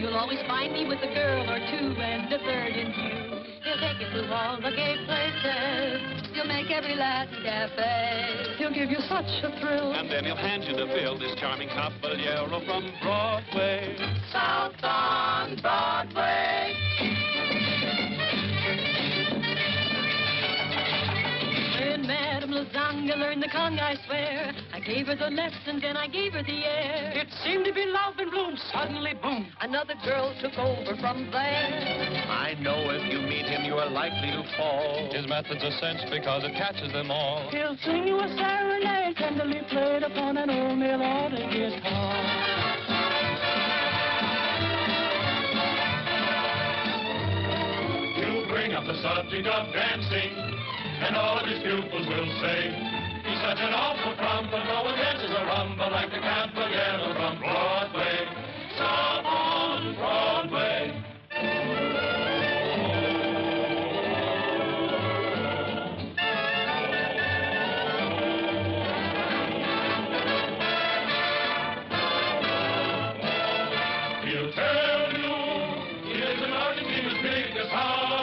Speaker 10: You'll always find me with a girl or two and a bird in view. He'll take you through all the gay places. He'll make every Latin cafe. He'll give you such a thrill.
Speaker 7: And then he'll hand you the bill, this charming caballero from Broadway.
Speaker 10: South on Broadway. When Mademoiselle young to learn the conga, I swear. I gave her the lesson, then I gave her the air.
Speaker 8: It seemed to be love in bloom. Suddenly, boom, another girl took over from there.
Speaker 7: I know if you meet him, you are likely to fall. His method's a cinch because it catches them all.
Speaker 8: He'll sing you a serenade, tenderly played upon an old mail-order guitar.
Speaker 7: Bring up the subject of dancing, and all of his pupils will say, he's such an awful trumpet, no one dances a rumba like the Caballero from Broadway. Stop on Broadway. He'll tell you he lives in Argentina's biggest house.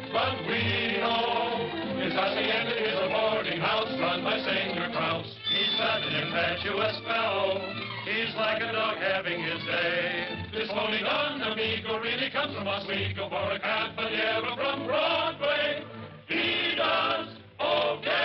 Speaker 7: But we know his hacienda is a boarding house run by Senor Kraus. He's such an impetuous fellow. He's like a dog having his day. This lonely Don Amigo really comes from Oswego for a caballero from Broadway. He does okay.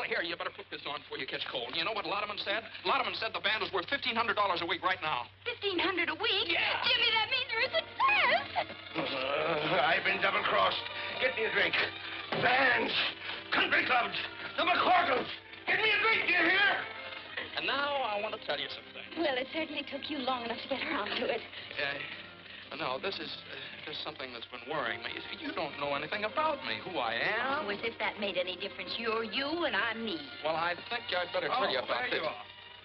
Speaker 6: Here, you better put this on before you catch cold. You know what Lodeman said? Lodeman said the band is worth $1,500 a week right now.
Speaker 2: $1,500 a week?
Speaker 6: Yeah.
Speaker 2: Jimmy, that means you're a success.
Speaker 4: I've been double-crossed. Get me a drink. Bands, country clubs, the McCorkles. Get me a drink, do you hear?
Speaker 6: And now I want to tell you something.
Speaker 2: Well, it certainly took you long enough to get around to it.
Speaker 6: No, this is just something that's been worrying me. You don't know anything about me, who I am.
Speaker 2: Oh, as if that made any difference. You're you and I'm me.
Speaker 6: Well, I think I'd better tell you about this.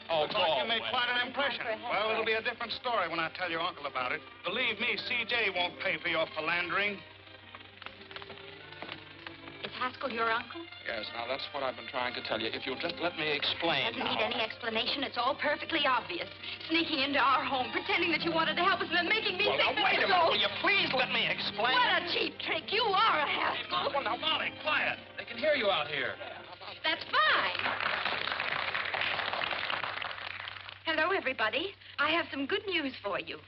Speaker 5: Oh, you made quite an impression. Well, it'll be a different story when I tell your uncle about it. Believe me, C.J. won't pay for your philandering.
Speaker 2: Is Haskell your uncle?
Speaker 6: Yes, now that's what I've been trying to tell you. If you'll just let me explain.
Speaker 2: Doesn't need any explanation. It's all perfectly obvious. Sneaking into our home, pretending that you wanted to help us, and then making me think
Speaker 6: now,
Speaker 2: that
Speaker 6: wait a
Speaker 2: so...
Speaker 6: minute. Will you please let me explain?
Speaker 2: What a cheap trick. You are a Haskell.
Speaker 6: Well, now, Molly, quiet. They can hear you out here.
Speaker 2: That's fine. Hello, everybody. I have some good news for you.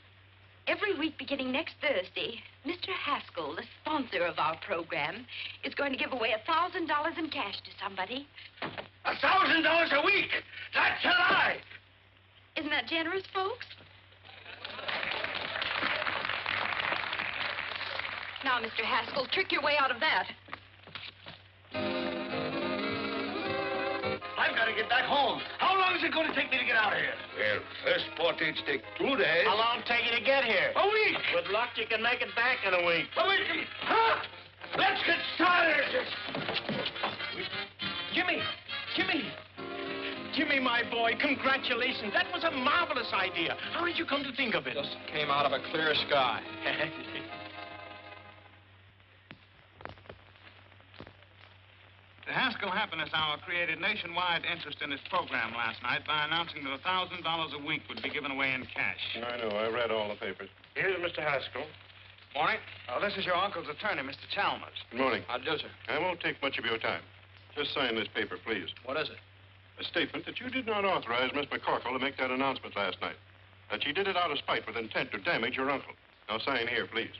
Speaker 2: Every week beginning next Thursday, Mr. Haskell, the sponsor of our program, is going to give away $1,000 in cash to somebody.
Speaker 4: $1,000 a week? That's a lie!
Speaker 2: Isn't that generous, folks? Now, Mr. Haskell, trick your way out of that.
Speaker 4: I've got
Speaker 14: got to get back home. How long is it going to take me to get out of here?
Speaker 4: Well, first portage take 2 days.
Speaker 12: How long take you to get here?
Speaker 14: A week.
Speaker 12: With luck, you can make it back in a week.
Speaker 14: A week. Huh? Let's get started.
Speaker 8: Jimmy, my boy, congratulations. That was a marvelous idea. How did you come to think of it?
Speaker 6: Just came out of a clear sky.
Speaker 15: The Haskell Happiness Hour created nationwide interest in its program last night by announcing that $1,000 a week would be given away in cash.
Speaker 9: I know. I read all the papers. Here's Mr. Haskell.
Speaker 6: Morning.
Speaker 15: This is your uncle's attorney, Mr. Chalmers.
Speaker 9: Good morning.
Speaker 6: How do, sir?
Speaker 9: I won't take much of your time. Just sign this paper, please.
Speaker 6: What is it?
Speaker 9: A statement that you did not authorize Miss McCorkle to make that announcement last night. That she did it out of spite with intent to damage your uncle. Now sign here, please.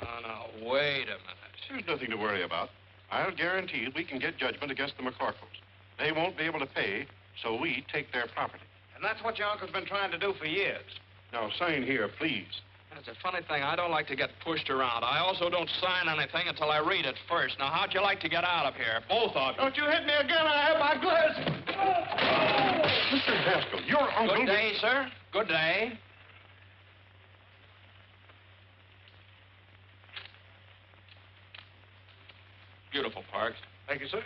Speaker 6: Oh, now, wait a minute.
Speaker 9: There's nothing to worry about. I'll guarantee we can get judgment against the McCorkles. They won't be able to pay, so we take their property.
Speaker 15: And that's what your uncle's been trying to do for years.
Speaker 9: Now sign here, please.
Speaker 6: That's a funny thing. I don't like to get pushed around. I also don't sign anything until I read it first. Now, how'd you like to get out of here? Both of you.
Speaker 14: Don't you hit me again. I have my glasses.
Speaker 9: Mr. Haskell, your uncle...
Speaker 6: Good day, sir. Good day. Beautiful, Parks.
Speaker 9: Thank you, sir.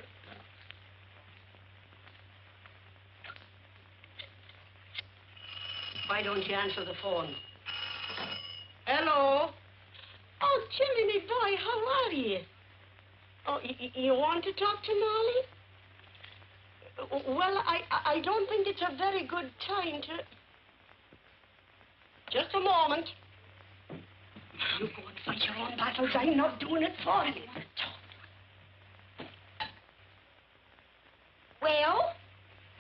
Speaker 3: Why don't you answer the phone? Hello? Oh, Jimmy, me boy, how are you? Oh, you want to talk to Molly? Well, I don't think it's a very good time to... Just a moment. You go and fight your own battles. I'm not doing it for you. Well?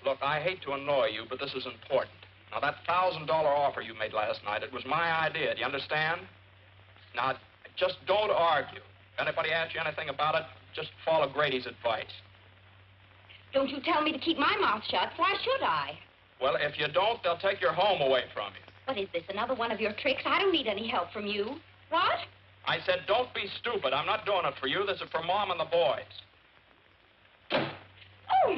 Speaker 6: Look, I hate to annoy you, but this is important. Now, that $1,000 offer you made last night, it was my idea. Do you understand? Now, just don't argue. If anybody asks you anything about it, just follow Grady's advice.
Speaker 2: Don't you tell me to keep my mouth shut. Why should I?
Speaker 6: Well, if you don't, they'll take your home away from you.
Speaker 2: What is this, another one of your tricks? I don't need any help from you. What?
Speaker 6: I said, don't be stupid. I'm not doing it for you. This is for Mom and the boys.
Speaker 2: Oh!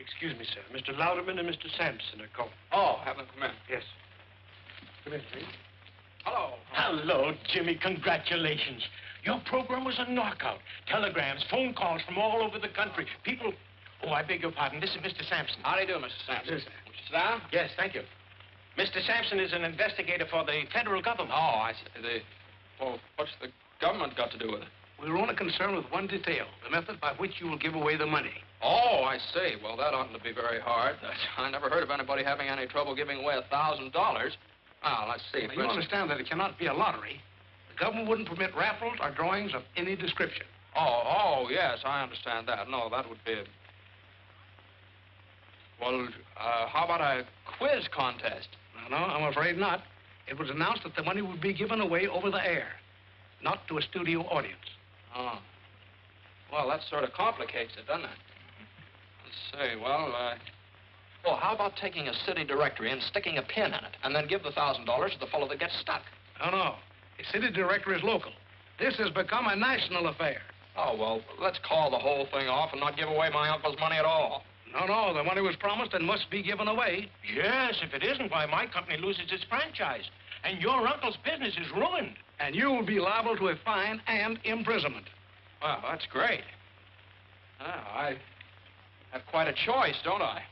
Speaker 9: Excuse me, sir. Mr. Louderman and Mr. Sampson are calling.
Speaker 6: Oh, have them come in.
Speaker 9: Yes. Come in, please.
Speaker 6: Hello.
Speaker 8: Hello, Jimmy. Congratulations. Your program was a knockout. Telegrams, phone calls from all over the country. People... Oh, I beg your pardon. This is Mr. Sampson.
Speaker 6: How do you do, Mr. Sampson?
Speaker 8: Yes.
Speaker 6: Won't you sit down?
Speaker 8: Yes, thank you. Mr. Sampson is an investigator for the federal government.
Speaker 6: Oh, I see. Well, what's the government got to do with it?
Speaker 8: We're only concerned with one detail, the method by which you will give away the money.
Speaker 6: Oh, I see. Well, that oughtn't to be very hard. I never heard of anybody having any trouble giving away $1,000. Now, let's see.
Speaker 8: Now, you understand that it cannot be a lottery. The government wouldn't permit raffles or drawings of any description.
Speaker 6: Oh, yes, I understand that. No, that would be... Well, how about a quiz contest?
Speaker 8: No, I'm afraid not. It was announced that the money would be given away over the air, not to a studio audience.
Speaker 6: Oh. Well, that sort of complicates it, doesn't it? Let's see, well, how about taking a city directory and sticking a pin in it, and then give the $1,000 to the fellow that gets stuck?
Speaker 8: No. The city directory is local. This has become a national affair.
Speaker 6: Oh, well, let's call the whole thing off and not give away my uncle's money at all.
Speaker 8: No, the money was promised and must be given away.
Speaker 16: Yes, if it isn't, why, my company loses its franchise. And your uncle's business is ruined.
Speaker 8: And you will be liable to a fine and imprisonment.
Speaker 6: Well, that's great. I have quite a choice, don't I?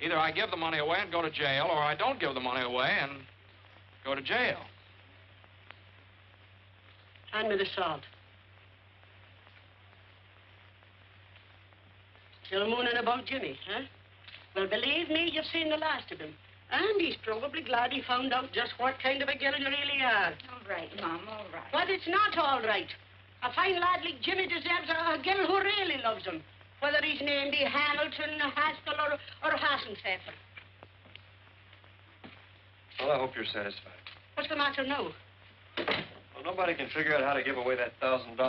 Speaker 6: Either I give the money away and go to jail, or I don't give the money away and go to jail.
Speaker 3: Hand me the salt. Still mooning about Jimmy, huh? Well, believe me, you've seen the last of him. And he's probably glad he found out just what kind of a girl you really are.
Speaker 2: All right, Mom, all right.
Speaker 3: But it's not all right. A fine lad like Jimmy deserves a girl who really loves him, whether his name be Hamilton, Haskell, or Hassenpfeffer.
Speaker 9: Well, I hope you're satisfied.
Speaker 3: What's the matter now?
Speaker 9: Well, nobody can figure out how to give away that $1,000.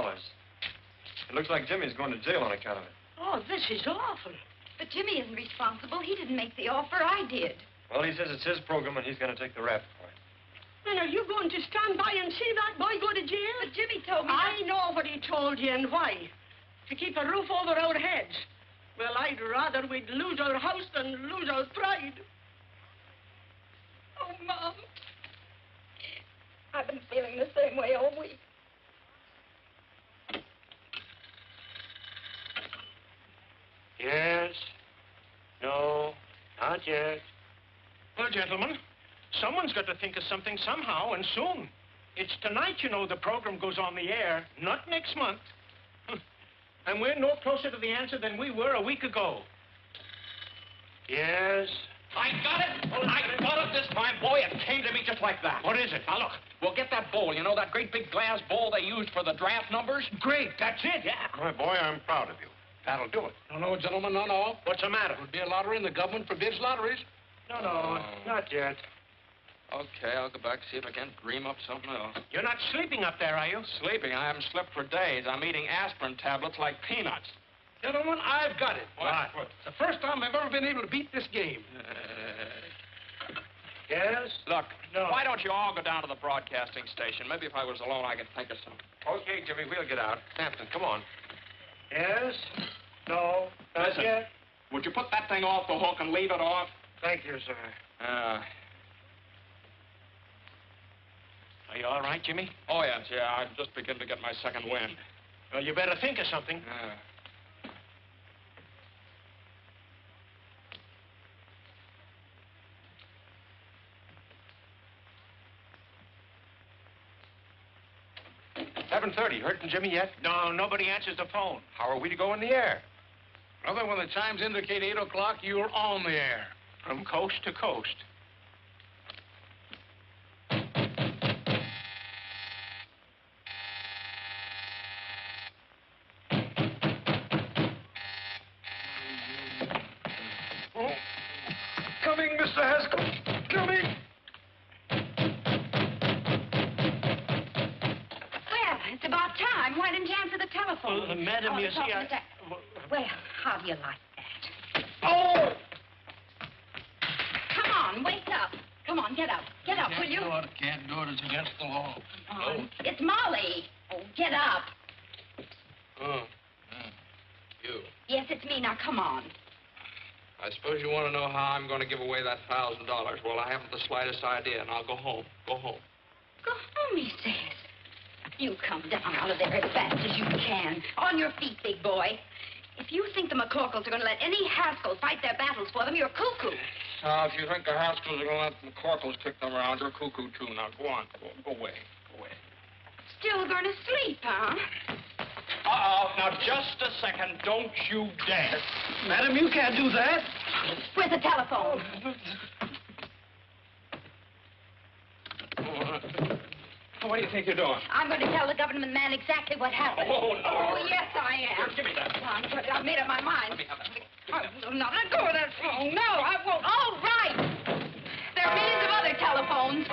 Speaker 9: It looks like Jimmy's going to jail on account of it.
Speaker 3: Oh, this is awful.
Speaker 2: But Jimmy isn't responsible. He didn't make the offer. I did.
Speaker 9: Well, he says it's his program and he's going to take the rap for it.
Speaker 3: Then are you going to stand by and see that boy go to jail?
Speaker 2: But Jimmy told me...
Speaker 3: I know what he told you and why. To keep a roof over our heads. Well, I'd rather we'd lose our house than lose our pride.
Speaker 2: Oh, Mom. I've been feeling the same way all week.
Speaker 8: Yes. No. Not yet. Well, gentlemen, someone's got to think of something somehow, and soon. It's tonight, you know, the program goes on the air, not next month. And we're no closer to the answer than we were a week ago. Yes.
Speaker 1: I got it! I got it this time, boy. It came to me just like that.
Speaker 8: What is it?
Speaker 1: Now, look, we'll get that bowl. You know, that great big glass bowl they used for the draft numbers?
Speaker 8: Great, that's it.
Speaker 1: Yeah.
Speaker 9: My boy, I'm proud of you. That'll do it.
Speaker 12: No, gentlemen, no.
Speaker 8: What's the matter?
Speaker 12: It would be a lottery, and the government forbids lotteries.
Speaker 8: No, not yet.
Speaker 6: Okay, I'll go back, see if I can't dream up something else.
Speaker 8: You're not sleeping up there, are you?
Speaker 6: Sleeping? I haven't slept for days. I'm eating aspirin tablets like peanuts.
Speaker 12: Gentlemen, I've got it.
Speaker 8: What?
Speaker 12: It's the first time I've ever been able to beat this game.
Speaker 8: Yes?
Speaker 6: Look,
Speaker 8: No.
Speaker 6: why don't you all go down to the broadcasting station? Maybe if I was alone, I could think of something.
Speaker 13: Okay, Jimmy, we'll get out. Sampson, come on.
Speaker 8: Yes? No, not
Speaker 1: Listen.
Speaker 8: yet.
Speaker 1: Would you put that thing off the hook and leave it off?
Speaker 8: Thank you, sir. Are you all right, Jimmy?
Speaker 6: Oh, yes, yeah. I'm just beginning to get my second wind.
Speaker 8: Well, you better think of something.
Speaker 13: $7:30. Heard from Jimmy yet?
Speaker 8: No, nobody answers the phone.
Speaker 13: How are we to go in the air?
Speaker 12: Brother, when the chimes indicate 8 o'clock, you're on the air.
Speaker 8: From coast to coast.
Speaker 12: Oh. Coming, Mr. Haskell. Coming.
Speaker 2: Well, it's about time. Why didn't you answer the telephone?
Speaker 8: Madam,
Speaker 2: Oh,
Speaker 8: you
Speaker 2: it's
Speaker 8: see,
Speaker 2: off Well, how do you like that?
Speaker 8: Oh!
Speaker 2: Come on, wake up. Come on, get up. Get up, will you?
Speaker 12: Can't do it. It's against the law.
Speaker 2: Come on. It's Molly. Oh, get up.
Speaker 6: Oh. You.
Speaker 2: Yes, it's me. Now, come on.
Speaker 6: I suppose you want to know how I'm going to give away that $1,000. Well, I haven't the slightest idea, and I'll go home. Go home.
Speaker 2: Go home, he says. You come down out of there as fast as you can. On your feet, big boy. If you think the McCorkles are going to let any Haskell fight their battles for them, you're cuckoo.
Speaker 6: Now, if you think the Haskells are going to let the McCorkles kick them around, you're cuckoo, too. Now, go on. Go away. Go away.
Speaker 2: Still going to sleep, huh?
Speaker 1: Uh-oh. Now, just a second. Don't you dare.
Speaker 12: Madam, you can't do that.
Speaker 2: Where's the telephone?
Speaker 6: What do you think you're doing?
Speaker 2: I'm going to tell the government man exactly what happened.
Speaker 6: Oh, no.
Speaker 2: Oh, yes, I am.
Speaker 6: Give me that.
Speaker 2: I've made up my mind.
Speaker 6: Let me have that.
Speaker 2: I'm not going to go with that phone. No, I won't. All right. There are millions of other telephones.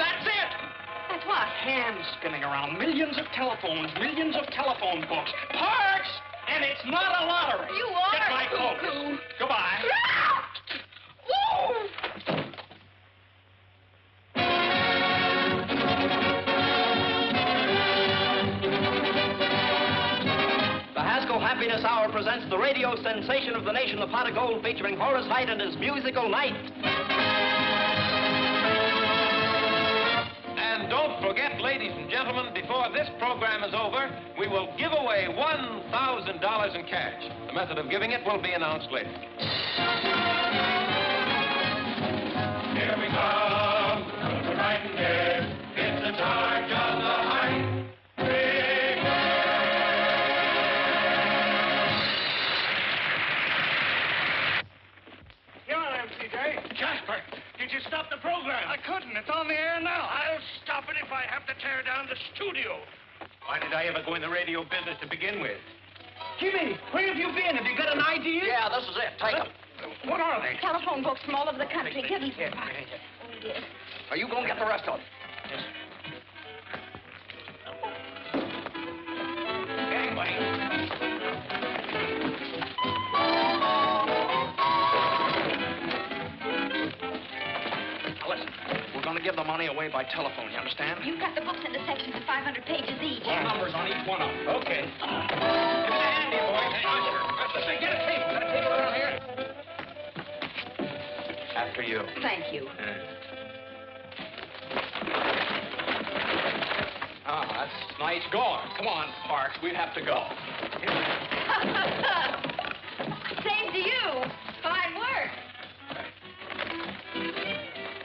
Speaker 1: That's it.
Speaker 2: That's what?
Speaker 1: Hands spinning around. Millions of telephones. Millions of telephone books. Parts! And it's not a lottery.
Speaker 2: You are
Speaker 1: Get my coat.
Speaker 2: cuckoo.
Speaker 1: Goodbye.
Speaker 2: Woo!
Speaker 17: The Haskell Happiness Hour presents the radio sensation of the nation, The Pot of Gold, featuring Horace Heidt and his musical night.
Speaker 13: And don't forget, ladies and gentlemen, before this program is over, we will give away $1,000 in cash. The method of giving it will be announced later.
Speaker 7: Here we come, the Nightingale. It's the charge of the Height Brigade.
Speaker 8: Here I am, C.J. Jasper, did you stop the program?
Speaker 12: I couldn't. It's on the air now.
Speaker 8: I'll stop it if I have to tear down the studio. Why did I ever go in the radio business to begin with?
Speaker 12: Jimmy, where have you been? Have you got an idea?
Speaker 1: Yeah, this is it. Take them.
Speaker 12: What are they?
Speaker 2: Telephone books from all over the country. Give them here. Oh, dear.
Speaker 1: Are you going to get the rest of them? Now, listen. We're going to give the money away by telephone, you understand?
Speaker 2: You've got the books in the sections of 500 pages each.
Speaker 1: Put numbers on each one of them.
Speaker 8: Okay.
Speaker 6: you.
Speaker 2: Thank you.
Speaker 17: That's nice going. Come on, Parks. We have to go.
Speaker 2: Same to you. Fine work.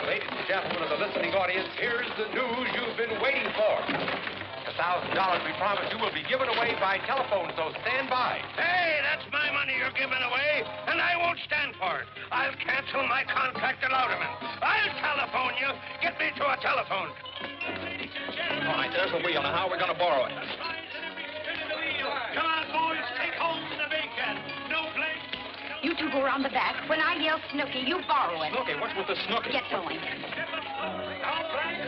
Speaker 13: Ladies and gentlemen of the listening audience, here's the news you've been waiting for. The $1,000 we promised you will be given away by telephone, so stand by.
Speaker 4: Hey, that's my money you're giving away, and I won't stand for it. I'll cancel my contract to Louderman. I'll telephone you. Get me to a telephone.
Speaker 17: All right, there's the wheel. Now, how are we going to borrow it?
Speaker 16: Come on, boys, take hold of the bacon. No place.
Speaker 2: You two go around the back. When I yell Snooky, you borrow it.
Speaker 17: Snooky? What's with the Snooky?
Speaker 2: Get going.
Speaker 16: Sometimes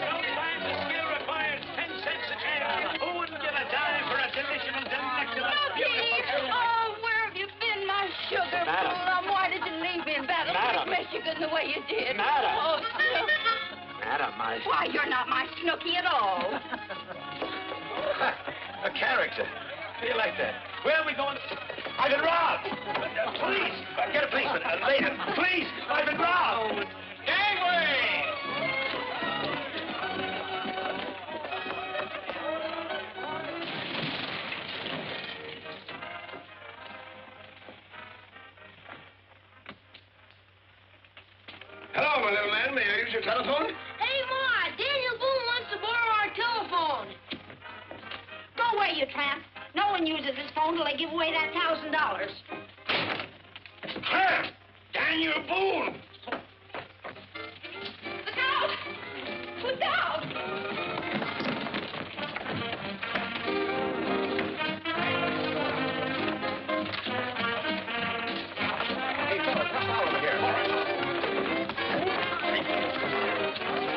Speaker 16: the skill requires 10 cents a can. Who wouldn't give a dime for a delicious, delectable, beautiful...
Speaker 2: Oh, where have you been, my sugar
Speaker 17: Madam.
Speaker 2: plum? Why did you leave me in Battle
Speaker 17: Madam.
Speaker 2: Creek, Michigan, the way you did?
Speaker 17: Madam.
Speaker 2: Oh, Snooky.
Speaker 17: Madam,
Speaker 2: Why, you're not my Snooky at all.
Speaker 17: A character. How do you like that? Where are we going? I've been robbed. Police. Get a policeman. Later. Police. I've been robbed. Gangway.
Speaker 4: Hello, my little man. May I use your telephone?
Speaker 3: Hey, Ma, Daniel Boone wants to borrow our telephone.
Speaker 2: Go away, you tramp. No one uses this phone till they give away that $1,000.
Speaker 4: Huh? Daniel Boone.
Speaker 2: Look out! Look out!
Speaker 13: Hey, fellas, come on over here. All right.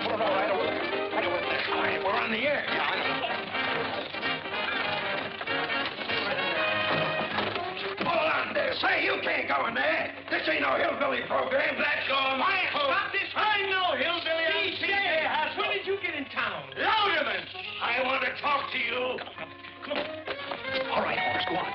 Speaker 13: Put it all right over there. Right over there. All right, we're on the air. Yeah, I know.
Speaker 4: Hold on there. Say, you can't go in there. This ain't no hillbilly program. Let's go.
Speaker 16: Quiet, stop this. I'm no hillbilly. When did you get in town?
Speaker 4: Louderman, I want to talk to you.
Speaker 13: All right, Horace, go on.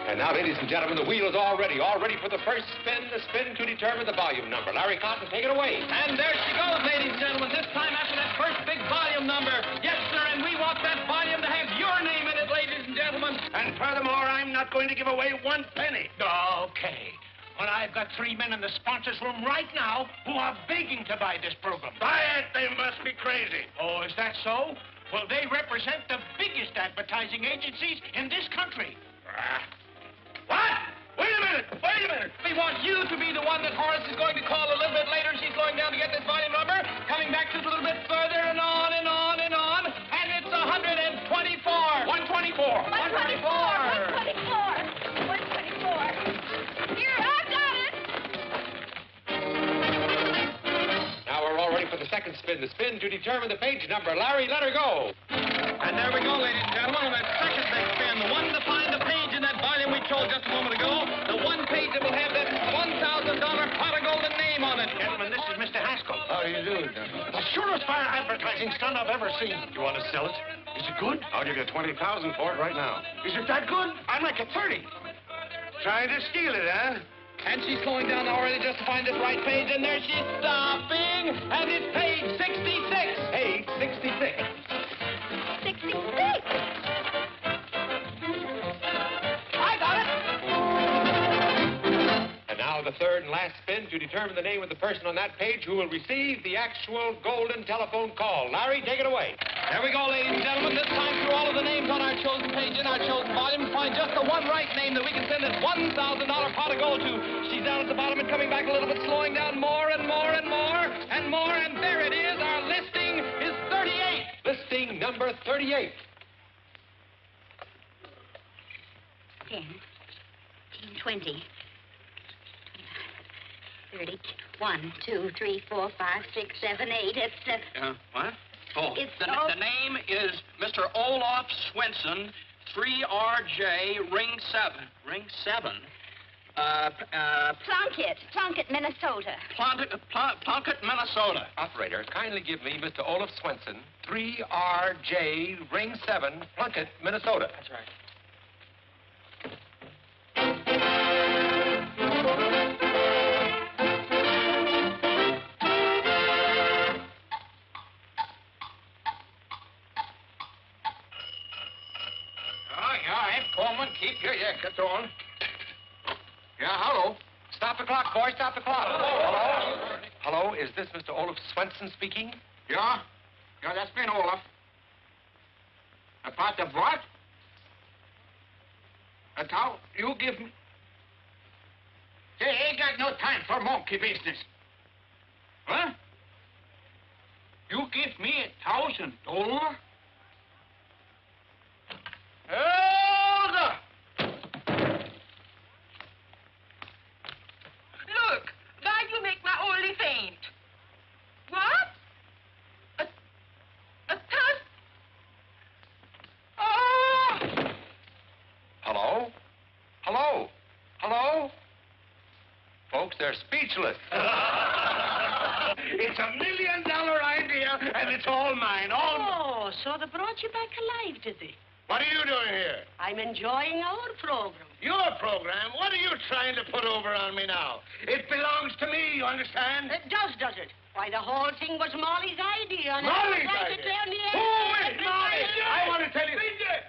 Speaker 13: And now, ladies and gentlemen, the wheel is all ready for the first spin, the spin to determine the volume number. Larry Cotton, take it away.
Speaker 17: And there she goes, ladies and gentlemen. This time after that first big volume number. Yes, sir, and we want that volume to have your name in it, ladies and gentlemen.
Speaker 4: And furthermore, I'm not going to give away 1 penny.
Speaker 16: Okay. Well, I've got 3 men in the sponsors' room right now who are begging to buy this program.
Speaker 4: Buy it? They must be crazy.
Speaker 16: Oh, is that so? Well, they represent the biggest advertising agencies in this country.
Speaker 4: What? Wait a minute.
Speaker 17: We want you to be the one that Horace is going to call a little bit later. She's going down to get this volume number, coming back just a little bit further and on and on and on. And it's 124. 124.
Speaker 2: 124. Here, I've got it.
Speaker 13: Now we're all ready for the second spin, the spin to determine the page number. Larry, let her go.
Speaker 17: And there we go, ladies and gentlemen, on that second big spin, the one to find the page in that volume we told just a moment ago, the one page that will have that $1,000 pot of golden name on it.
Speaker 16: Gentlemen, this is Mr. Haskell.
Speaker 9: How do you do, gentlemen?
Speaker 16: The surest fire advertising stunt I've ever seen.
Speaker 9: You want to sell it?
Speaker 16: Is it good?
Speaker 9: I'll give you $20,000 for it right now.
Speaker 16: Is it that good? I'd like a 30.
Speaker 4: Trying to steal it, huh?
Speaker 17: And she's slowing down now already just to find this right page, and there she's stopping, and it's page 66.
Speaker 13: Page 66.
Speaker 2: 66.
Speaker 17: I got it.
Speaker 13: And now the third and last spin to determine the name of the person on that page who will receive the actual golden telephone call. Larry, take it away.
Speaker 17: There we go, ladies and gentlemen. This time through all of the names on our chosen page in our chosen volume to find just the one right name that we can send this $1,000 pot of gold to. She's down at the bottom and coming back a little bit, slowing down more and more and more and more, and there it is. Our listing is 38.
Speaker 13: Listing number 38.
Speaker 2: 10, 20, 30, 1, 2, 3, 4, 5, 6, 7, 8. It's
Speaker 17: What? Oh,
Speaker 2: It's
Speaker 17: the
Speaker 2: all-
Speaker 17: name is Mr. Olaf Swenson, 3RJ, Ring 7. Ring 7?
Speaker 2: Plunkett, Minnesota.
Speaker 17: Plunkett, Minnesota.
Speaker 13: Operator, kindly give me Mr. Olaf Swenson, 3RJ, Ring 7, Plunkett, Minnesota.
Speaker 17: That's right.
Speaker 6: Keep your get on.
Speaker 15: Yeah, hello.
Speaker 13: Stop the clock, boy. Stop the clock. Hello? Hello, is this Mr. Olaf Swenson speaking?
Speaker 15: Yeah? Yeah, that's been Olaf. About the what? That's how you give me... Hey, ain't got no time for monkey business. Huh? You give me $1,000?
Speaker 14: Hold up!
Speaker 3: Look, why you make my only faint? What? A thousand? Oh!
Speaker 13: Hello? Hello? Hello? Folks, they're speechless.
Speaker 14: It's $1 million idea, and it's all mine, all mine.
Speaker 3: Oh, so they brought you back alive, did they?
Speaker 14: What are you doing here?
Speaker 3: I'm enjoying our program.
Speaker 14: Your program? What are you trying to put over on me now? It belongs to me, you understand?
Speaker 3: It does it? Why, the whole thing was Molly's idea. And
Speaker 14: Molly's
Speaker 3: I was
Speaker 14: idea?
Speaker 3: on the
Speaker 14: Who is Molly? I want to tell you...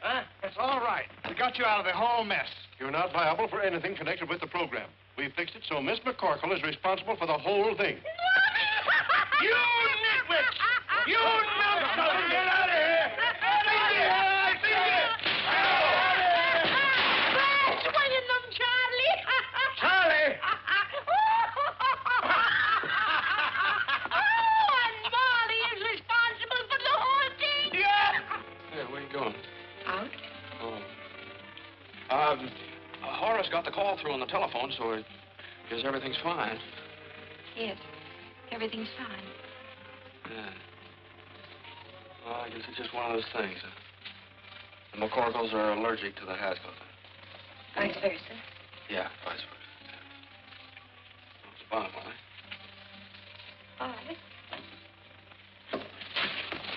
Speaker 9: Huh? It's all right. We got you out of the whole mess. You're not liable for anything connected with the program. We fixed it so Miss McCorkle is responsible for the whole thing.
Speaker 14: You nitwits! You numbskulls! Get out of here!
Speaker 3: Swinging them, Charlie.
Speaker 14: Charlie!
Speaker 3: Oh, and Molly is responsible for the whole thing.
Speaker 14: Yeah!
Speaker 6: Hey, where you going?
Speaker 2: Out?
Speaker 6: Oh. Horace got the call through on the telephone, so I guess everything's fine.
Speaker 2: Yes. Everything's fine.
Speaker 6: Yeah. Well, I guess it's just one of those things. The McCorkles are allergic to the Haskells.
Speaker 2: Vice versa.
Speaker 6: Yeah, vice versa. Yeah. It's fine, Molly.
Speaker 2: Bye.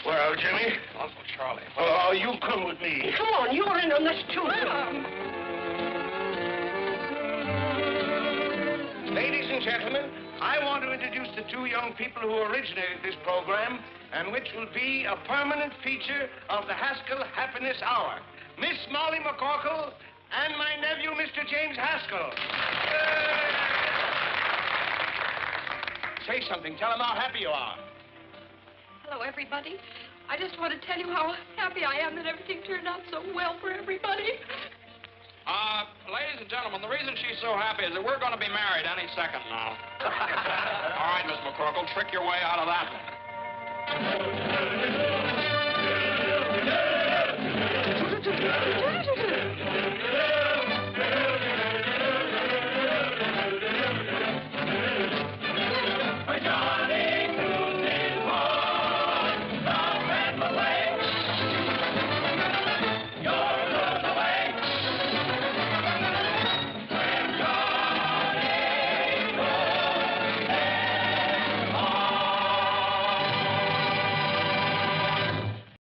Speaker 14: Well, Jimmy?
Speaker 6: Uncle Charlie.
Speaker 14: Oh, you come with me.
Speaker 3: Come on, you're in on this too.
Speaker 14: Ladies and gentlemen, I want to introduce the two young people who originated this program and which will be a permanent feature of the Haskell Happiness Hour. Miss Molly McCorkle and my nephew, Mr. James Haskell. Say something. Tell them how happy you are.
Speaker 2: Hello, everybody. I just want to tell you how happy I am that everything turned out so well for everybody.
Speaker 6: Ladies and gentlemen, the reason she's so happy is that we're going to be married any second now. All right, Miss McCorkle, trick your way out of that one.